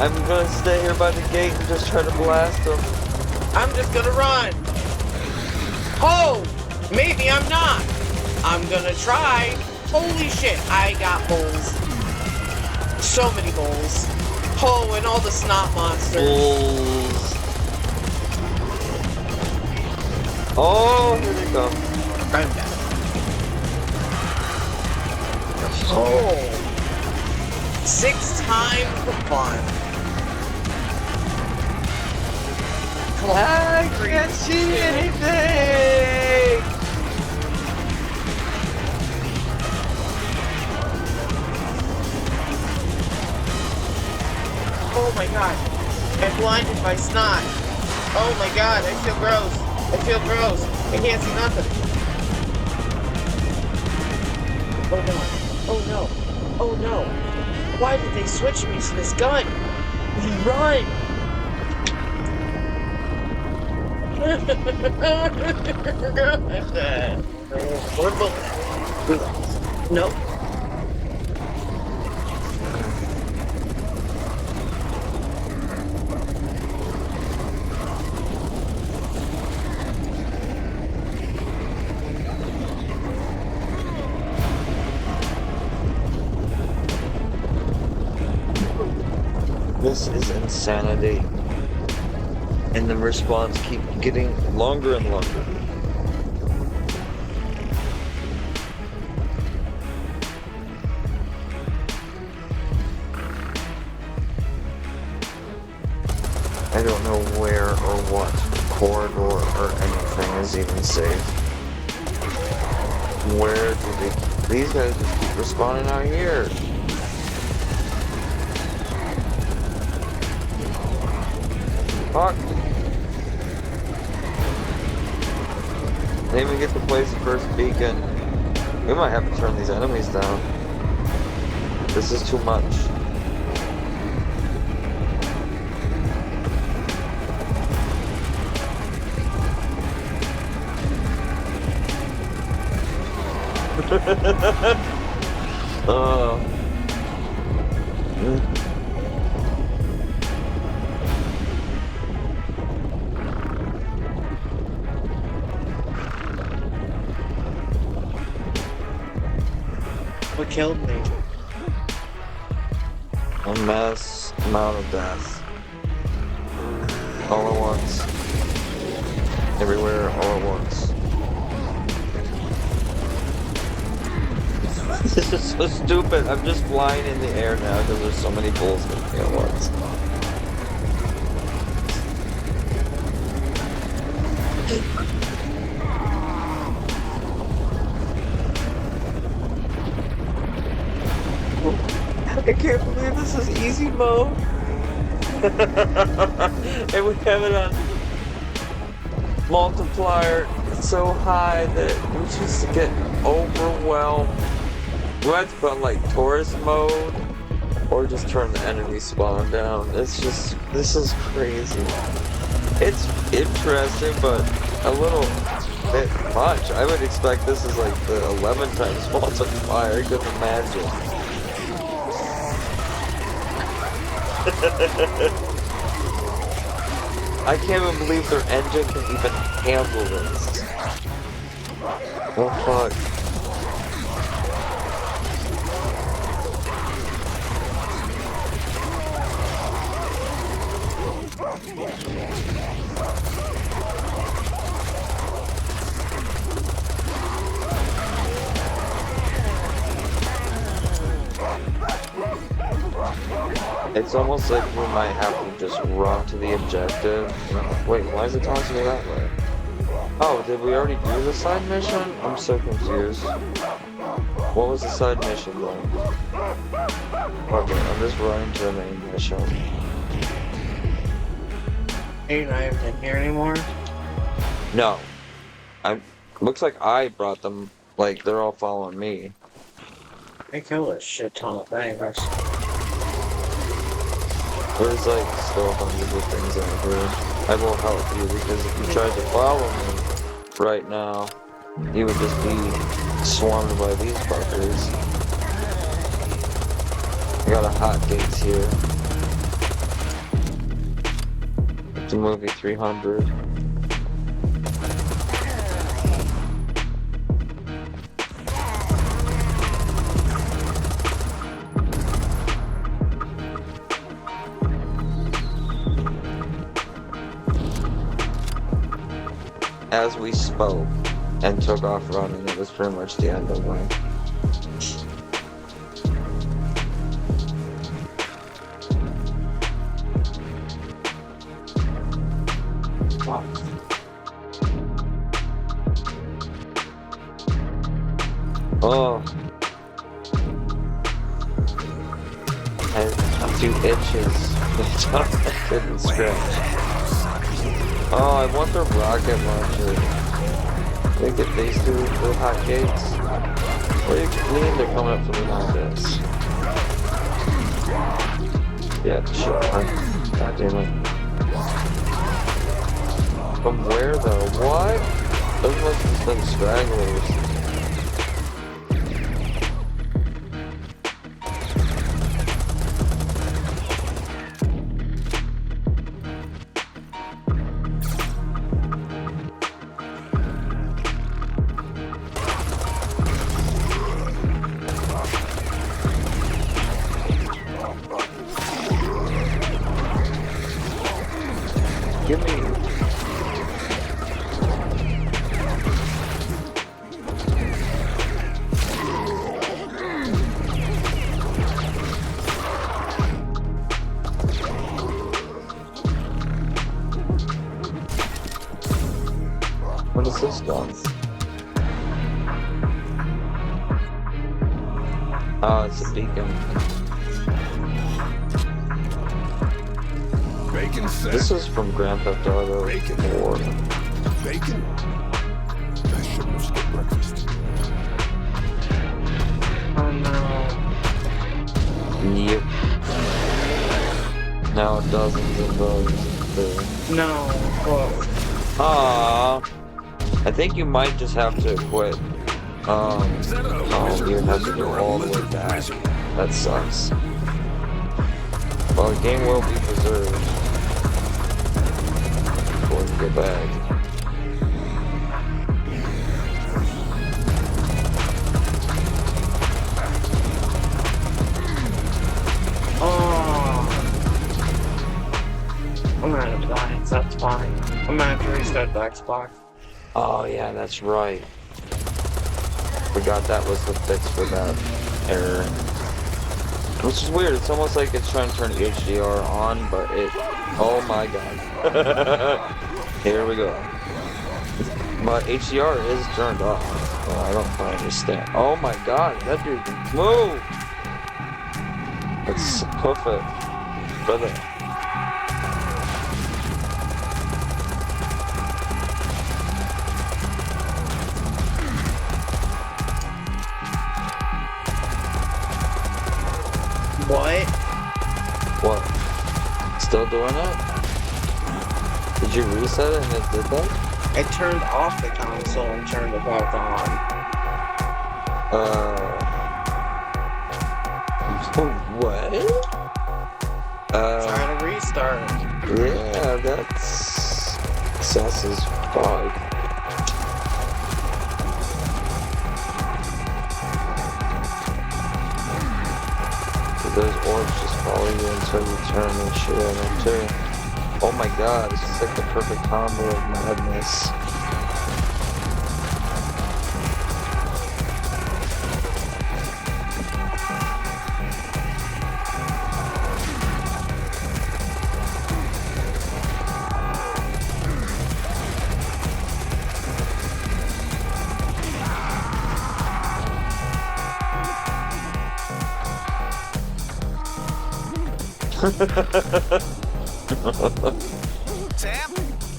I'm gonna stay here by the gate and just try to blast them. I'm just gonna run. Oh! Maybe I'm not. I'm gonna try. Holy shit, I got moles. So many moles. Oh, and all the snot monsters. Bulls. Oh, here they come. I'm back. Oh. 6 times the fun. Come on. I can't see anything! Oh my god. I'm blinded by snot. Oh my god, I feel gross. I feel gross. I can't see nothing. Oh no. Oh no. Oh no. Why did they switch me to this gun? Run! One bullet. Nope. This is insanity. And the respawns keep getting longer and longer. I don't know where or what corridor or anything is even safe. Where do these guys just keep respawning out here? Fuck. Didn't even get to place the first beacon. We might have to turn these enemies down. This is too much. What killed me? A mass amount of death. All at once. Everywhere, all at once. This is so stupid. I'm just flying in the air now because there's so many bulls with me at once. I can't believe this is easy mode. And we have it on multiplier so high that we just get overwhelmed. We have to put on like tourist mode or just turn the enemy spawn down. It's just, this is crazy. It's interesting, but a little bit much. I would expect this is like the 11 times multiplier. I couldn't imagine. I can't even believe their engine can even handle this. Oh fuck. It's almost like we might have to just run to the objective. Wait, why is it tossing me that way? Oh, did we already do the side mission? I'm so confused. What was the side mission then? Okay, I'm just running to the main mission. Are you not even in here anymore? No. Looks like I brought them, like, they're all following me. I killed a shit ton of things. There's like still hundreds of things out here. I will help you because if you tried to follow me right now, you would just be swarmed by these fuckers. I got a hot gates here. It's a movie 300. As we spoke and took off running, it was pretty much the end of the way. Wow. Oh. I had a few itches. I couldn't stretch. Oh, I want the rocket launcher. They get these two little hot gates. What do you mean they're coming up from behind us? Yeah, sure. God damn it. From where though? What? Those must have been stragglers. Give me. What is this gun? Oh, it's a beacon. Bacon set. This is from Grand Theft Auto 4. Bacon? I shouldn't have skipped breakfast. Oh no. Yep. Now dozens of those there. No. Whoa. Ah, I think you might just have to quit. Oh, you have to go all the way back. That sucks. Well, the game will be preserved before you get back. Oh. I'm out of lives, that's fine. I'm gonna have to restart the Xbox. Oh yeah, that's right. Forgot that was the fix for that error. Which is weird, it's almost like it's trying to turn HDR on, but it... Oh my god. Here we go. But HDR is turned off. Well, I don't quite understand. Oh my god, that dude can move! Let's hoof it, brother. What? What? Still doing it? Did you reset it and it did that? I turned off the console and turned it back on. What? Try to restart. Yeah, that's sus as fuck. Those orbs just follow you until you turn and shit at them too. Oh my god, this is like the perfect combo of madness. Sam,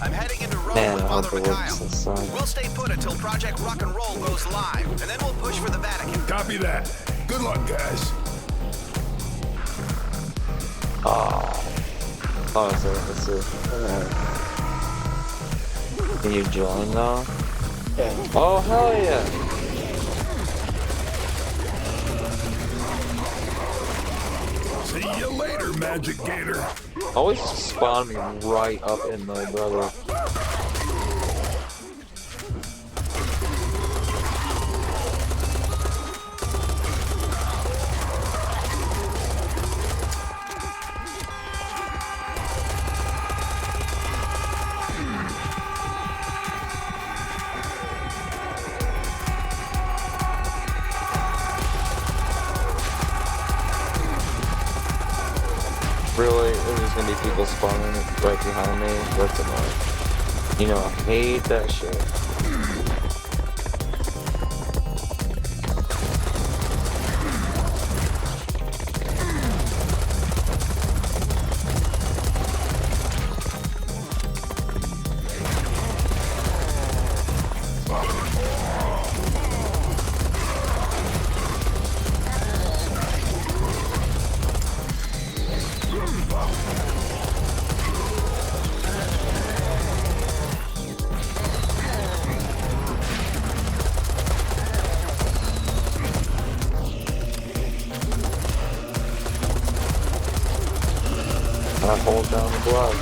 I'm heading into Rome Man, with I Mother hope it works this Mikhail. time. We'll stay put until Project Rock and Roll goes live, and then we'll push for the Vatican. Copy that. Good luck, guys. Oh, let's see. Can you join now? Yeah. Oh, hell yeah. See you later, Magic Gator. Always spawn me right up in my brother. Really? There's gonna be people spawning right behind me? That's annoying. You know, I hate that shit. I hold down the block.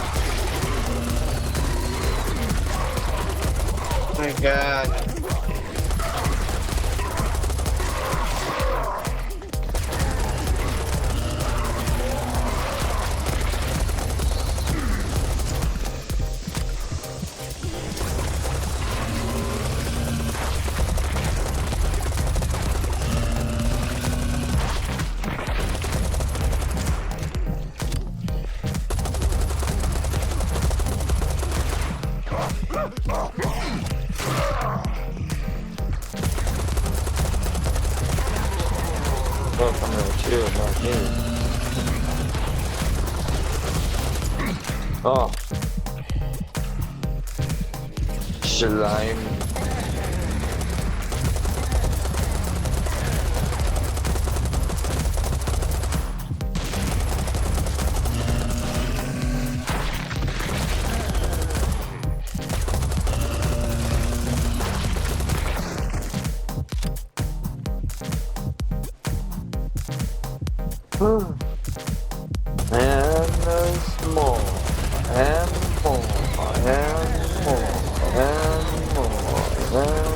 Oh my god. Oh, I'm gonna shoot, not me. Oh. Slime. And there's more, and more, and more, and more, and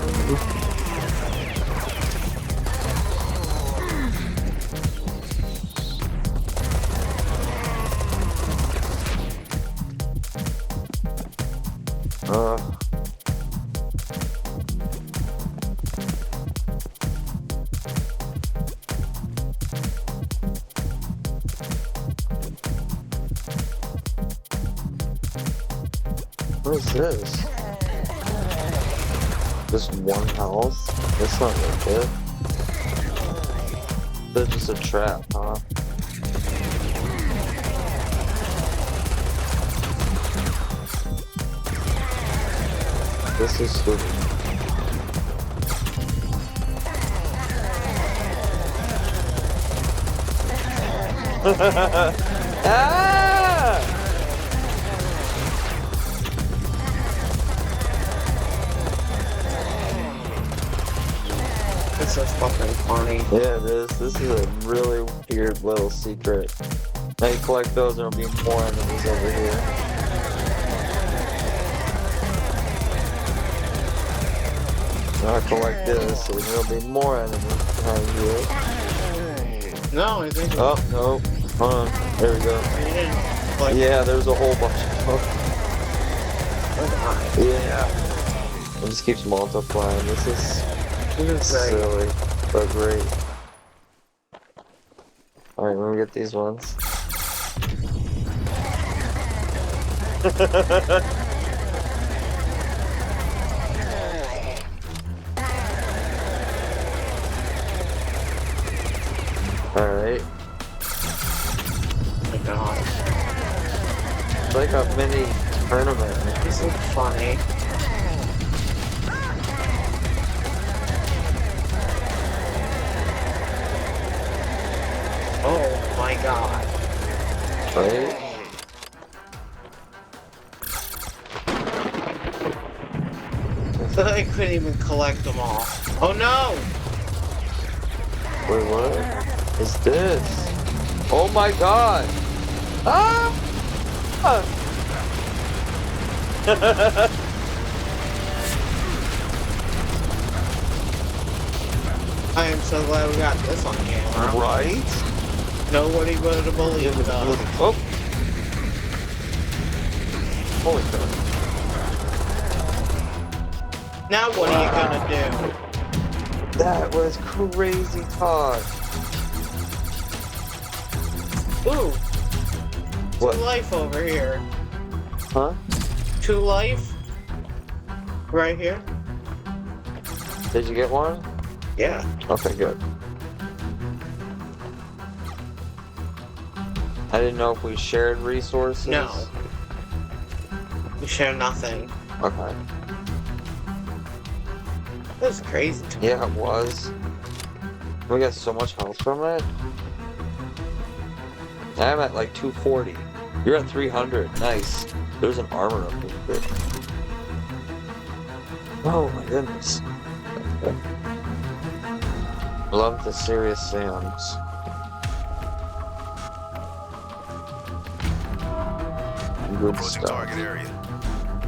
what is this? Just one health? That's not legit. That's just a trap, huh? This is stupid. Ah! This is fucking funny. Yeah, it is. This is a really weird little secret. Now you collect those, and there'll be more enemies over here. Now I collect this, so there'll be more enemies behind here. No, I think. Oh, no. Hold on. There we go. Like, Yeah, there's a whole bunch of them. oh Yeah. It just keeps multiplying. This is great. silly, but great. Alright, let me get these ones. Alright. Oh my god. It's like a mini tournament. This is funny. Oh my god. Right? I couldn't even collect them all. Oh no! Wait, what is this? Oh my god! Ah! I am so glad we got this on camera. Right? Nobody would have believed us. Oh! Holy crap. Now what are you gonna do? That was crazy talk. Ooh! What? 2 life over here. Huh? 2 life? Right here? Did you get one? Yeah. Okay, good. I didn't know if we shared resources. No. We share nothing. Okay. That was crazy to me. Yeah, it was. We got so much health from it. I'm at like 240. You're at 300. Nice. There's an armor up here. Oh my goodness. Love the serious Sams. Good Approaching stuff. target area.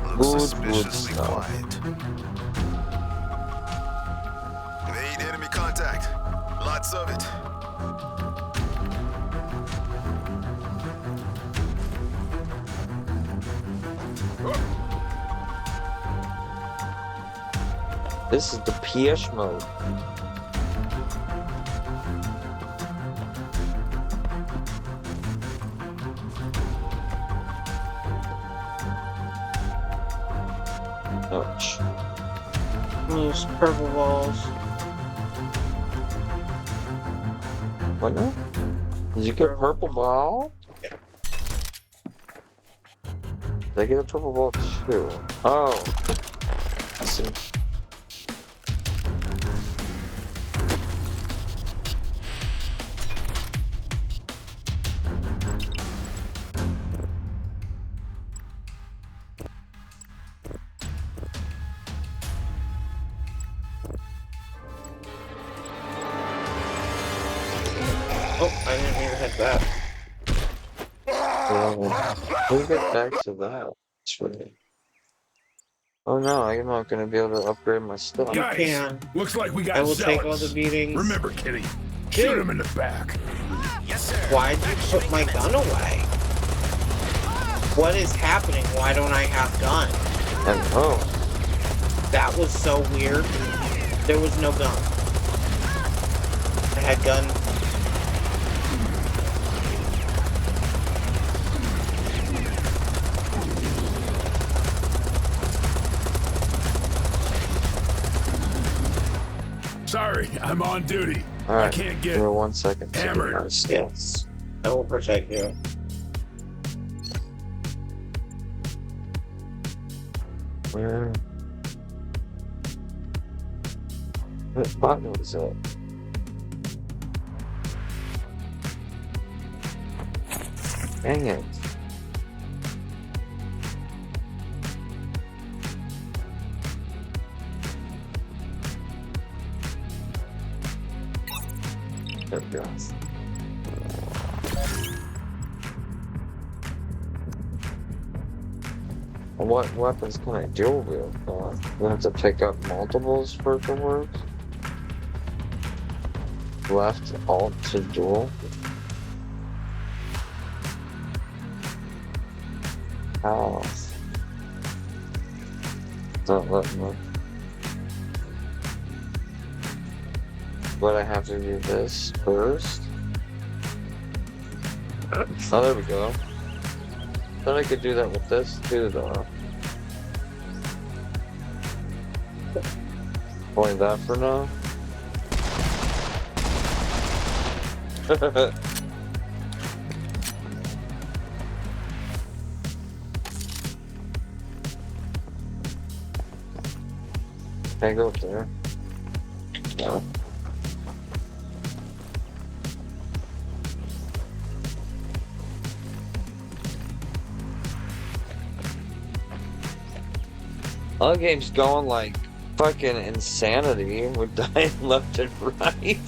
Good Looks suspiciously stuff. quiet. Made enemy contact. Lots of it. This is the PS mode. Ouch. Those purple balls. What now? Did you get a purple ball? Yeah. Did I get a purple ball too? Oh. I see. Oh, I didn't even hit that. We'll get back to that. That's right. Oh no, I'm not gonna be able to upgrade my stuff. You Guys, can. looks like we got I will take all zealots. the beatings. Remember, Kitty, shoot him in the back. Yes, sir. Why'd you put my gun away? What is happening? Why don't I have gun? And oh, That was so weird. There was no gun. I had gun. Sorry, I'm on duty. all right. I can't get Give me 1 second. to get hammered. my stuff. Yes. I will protect you. Where? What button was it? Dang it. There it goes. What weapons can I dual wield? I have to pick up multiples for it to work. Left alt to dual. How? Don't let me. But I have to do this first. Oh, there we go. Then I could do that with this too, though. Only that for now. Can I go up there? No. Other game's going like fucking insanity. We're dying left and right.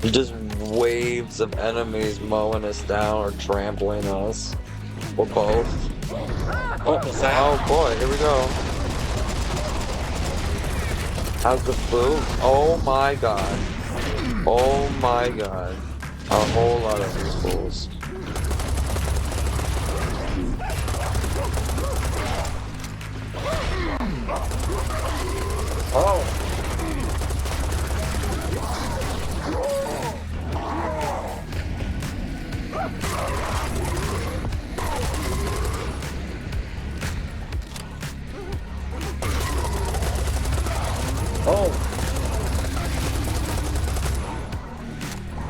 Just waves of enemies mowing us down or trampling us. Or both. What was that? Oh boy, here we go. How's the food? Oh my god. Oh my god. A whole lot of these fools. Oh. Oh.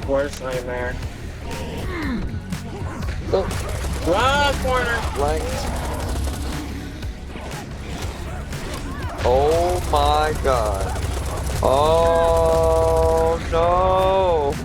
Worst nightmare. Oh, Ah, corner. flanked. Oh my god. Oh no.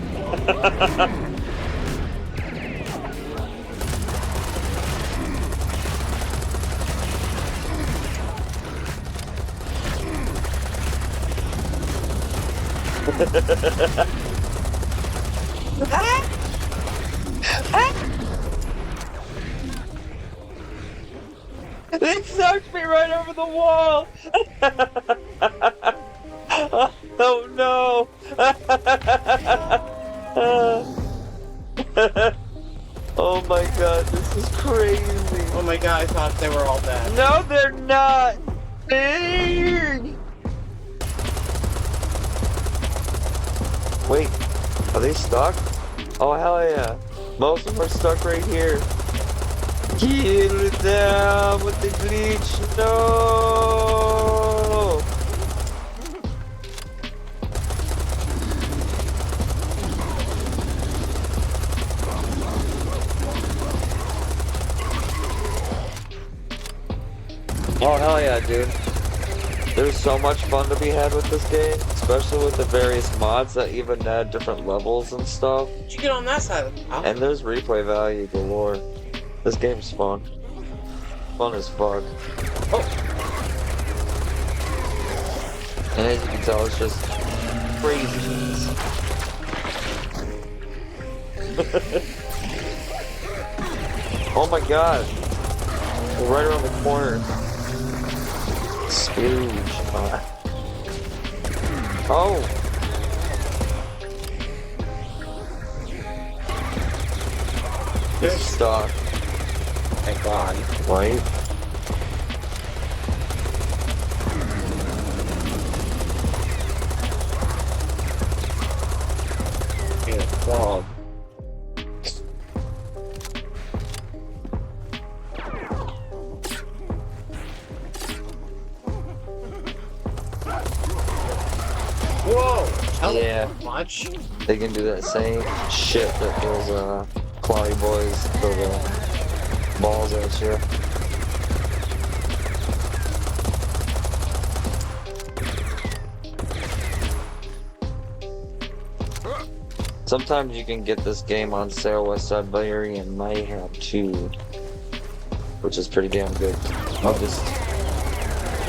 It sucked me right over the wall. Oh no. Oh my god, this is crazy. Oh my god, I thought they were all dead. No, they're not. Wait, are they stuck? Oh hell yeah. Most of them are stuck right here. Kill them with the bleach. No. Oh hell yeah, dude. There's so much fun to be had with this game, especially with the various mods that even add different levels and stuff. Did you get on that side of the house? And there's replay value galore. This game's fun. Fun as fuck. Oh. And as you can tell, it's just craziness. Oh my god. We're right around the corner. Spooge. Oh! This is stuck. Thank god. Right? Yeah, frog. Whoa! Yeah. Much? They can do that same shit that those cloudy boys throw the balls at you. Sometimes you can get this game on sale with Siberian Mayhem too, which is pretty damn good. I just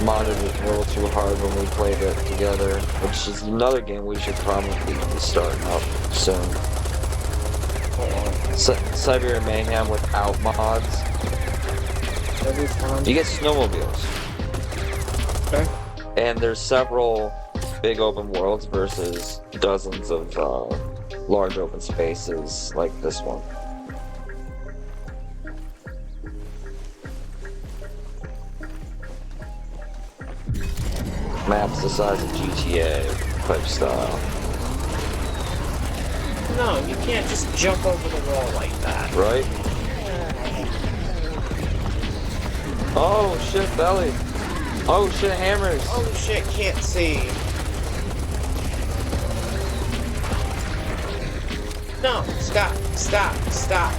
modded it a little too hard when we played it together, which is another game we should probably be starting up soon. Siberian Mayhem without mods. You get snowmobiles. Okay. And there's several big open worlds versus dozens of large open spaces like this one. Maps the size of GTA type style. No, you can't just jump over the wall like that. Right? Oh shit, belly. Oh shit, hammers. Holy shit, can't see. No, stop, stop, stop.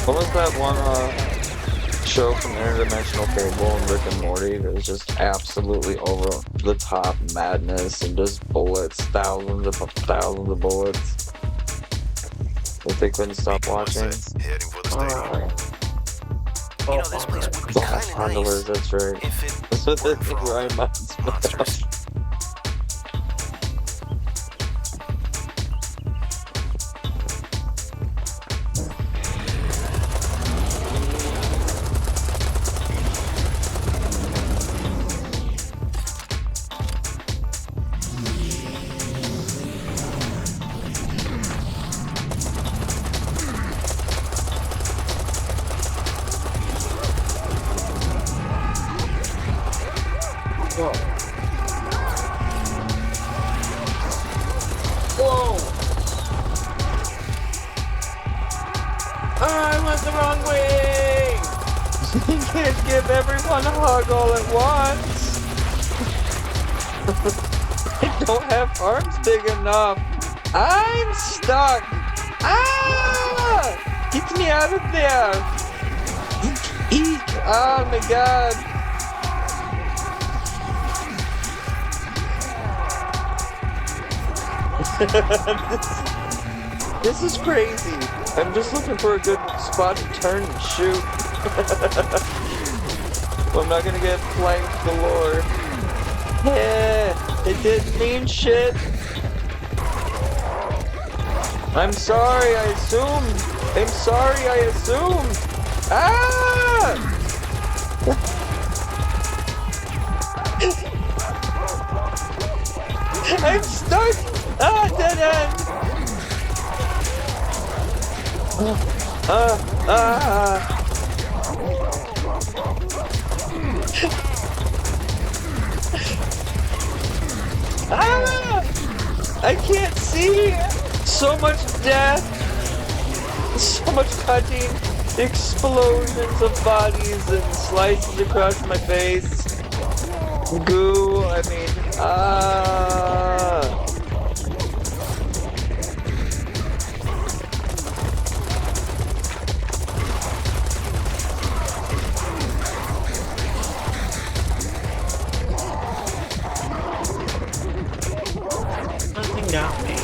What was that one show from Interdimensional Fable and Rick and Morty that was just absolutely over the top madness and just bullets, thousands of bullets that they couldn't stop watching? Heading for the stadium. You know, this place would be Blast kind of Condors, nice that's right. if it That's what weren't for all Ryan the Mountain's monsters. Whoa. Whoa! I went the wrong way! You can't give everyone a hug all at once. I don't have arms big enough. I'm stuck. Ah! Get me out of there. Eek. Oh my god. This is crazy. I'm just looking for a good spot to turn and shoot. I'm not gonna get flanked galore. Yeah, it didn't mean shit. I'm sorry, I assumed. I'm sorry, I assumed. Ah! I'm stuck! Ah, dead end! I can't see! So much death! So much cutting! Explosions of bodies and slices across my face. Goo, I mean, Nothing got me.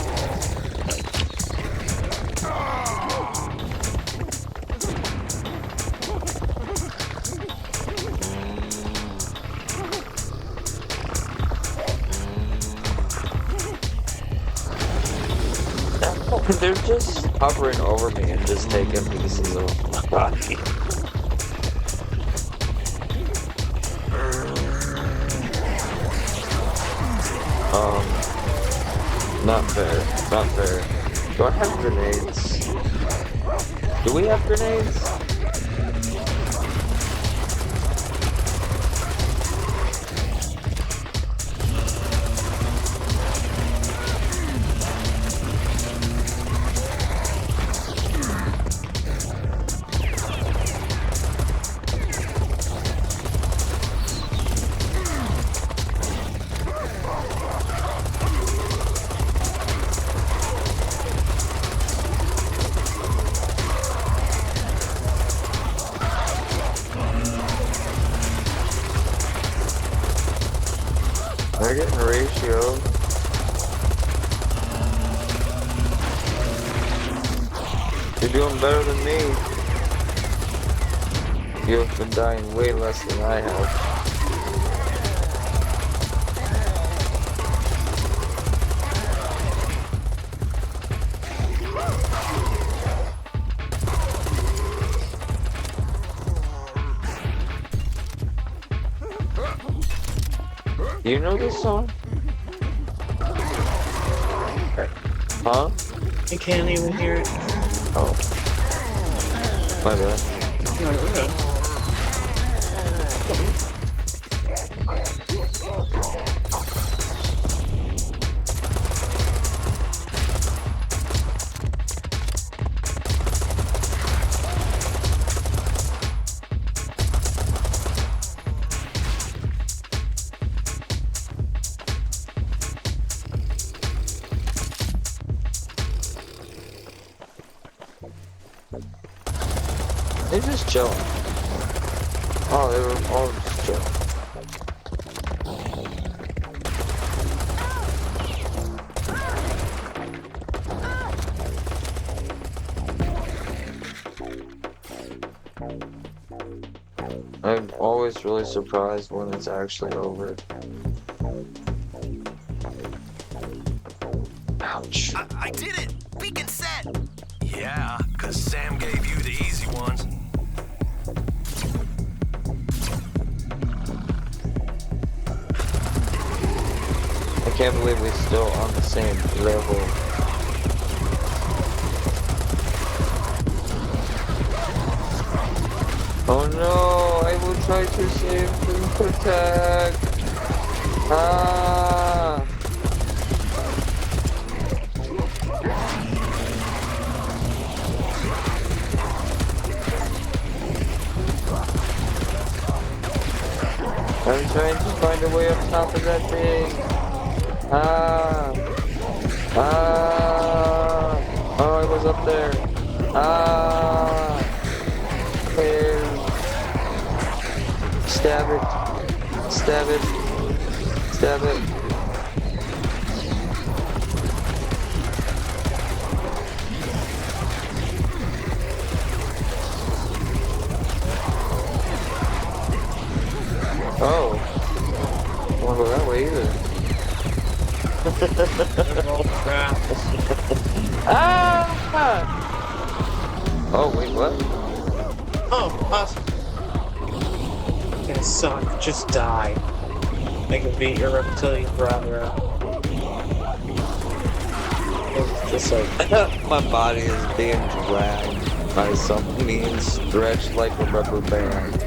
they're just hovering over me and just taking pieces of my body. Not fair. Not fair. Do I have grenades? Do we have grenades? shield. You're doing better than me. You've been dying way less than I have. You know this song? Huh? I can't even hear it. Oh. My bad. No, we're good. They're just chilling. Oh, they were all just chilling. I'm always really surprised when it's actually over. Ouch. I did it! Beacon set! Yeah, cause Sam gave you the easy ones. I can't believe we're still on the same level. Oh no, I will try to save and protect. Ah! I'm trying to find a way up top of that thing. Ah! Ah! Oh, I was up there. Ah! And stab it. Stab it. Stab it. Oh. Don't wanna go that way either. Oh, crap. Ah! Oh, wait, what? Oh, awesome. Okay, suck. Just die. I can beat your reptilian brother up. It's just like... My body is being dragged by something and stretched like a rubber band.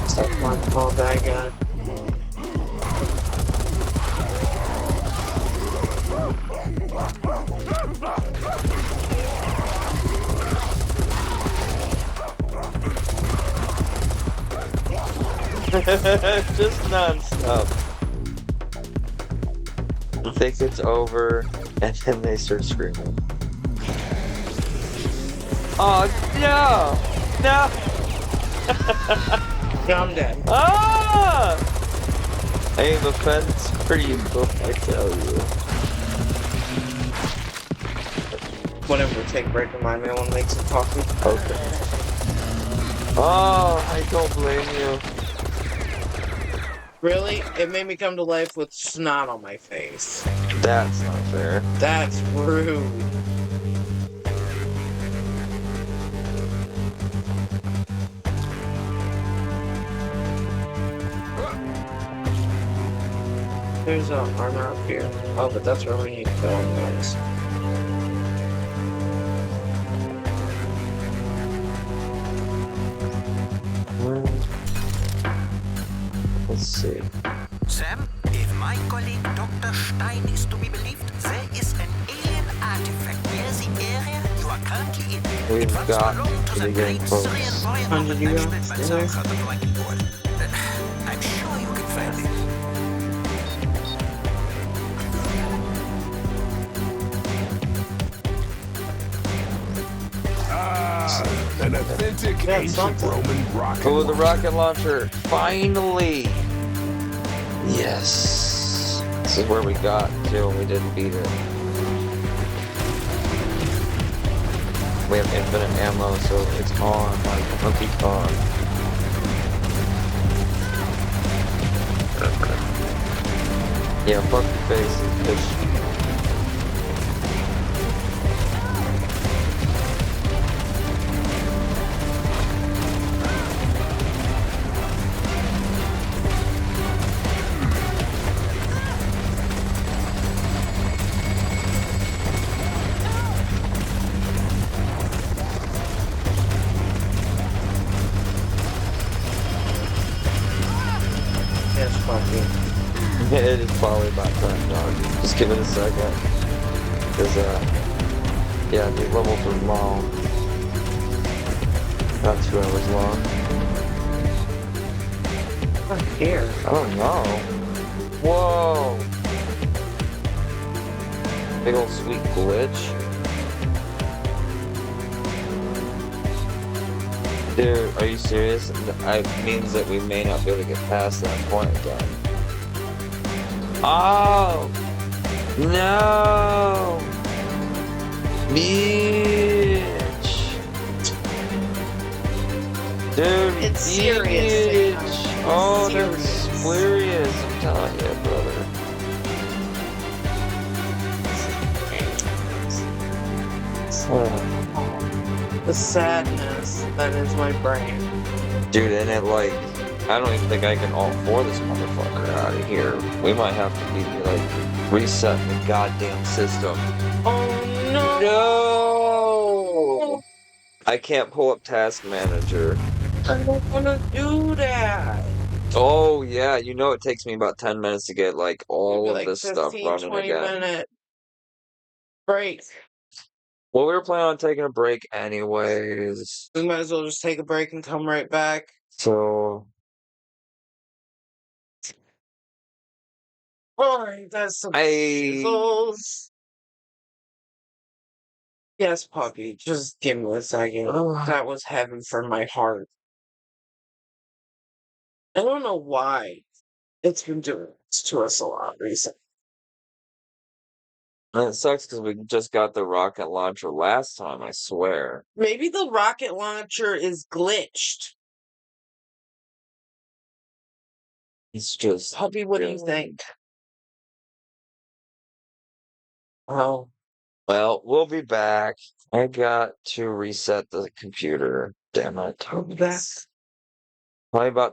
Stop my ball bag gun. Just non-stop. I think it's over, and then they start screaming. Oh, no! No! Yeah, I'm dead. Ah! I have a fence for you, I tell you. Whenever we take a break, remind me I want to make some coffee. Okay. Oh, I don't blame you. Really? It made me come to life with snot on my face. That's not fair. That's rude. There's armor up here. Oh, but that's where we need to go, guys. Let's see. Sam, if my colleague Dr. Stein is to be believed, there is an alien artifact near the area you are currently in. We've It once got belonged to to the be great getting close. Syrian warrior How did you go? mentioned by some of the Drawing Board. I'm sure you can find it. An authentic Yeah, ancient something. Roman rocket Oh, the launcher. rocket launcher! Finally! Yes! This is where we got to, and we didn't beat it. We have infinite ammo, so it's on, like, monkey on. Yeah, fuck your faces, bitch. Yes, puppy. It is probably about time, dog. Just give it a second. Cause, yeah, these levels are long. About 2 hours long. Oh, here. I don't know. Whoa! Big old sweet glitch. Dude, are you serious? It means that we may not be able to get past that point again. Oh! No! Bitch! Dude, It's serious, bitch! Sam. Oh, It's that's serious. serious. I'm telling you, brother. The sadness that is my brain. Dude, and it like, I don't even think I can alt for this motherfucker out of here. We might have to be like resetting the goddamn system. Oh no! No! I can't pull up Task Manager. I don't want to do that. Oh yeah, you know it takes me about 10 minutes to get like all Maybe of like this stuff 15, running 20 again. minute break. Well, we were planning on taking a break anyways. We might as well just take a break and come right back. So Alright, that's some I sizzles. Yes, puppy, just give me a second. Ugh. That was heaven for my heart. I don't know why it's been doing this to us a lot recently. And it sucks because we just got the rocket launcher last time, I swear. Maybe the rocket launcher is glitched. It's just Puppy, what do you think? Oh, Well, we'll be back. I got to reset the computer. Damn it. I'll be back. Probably about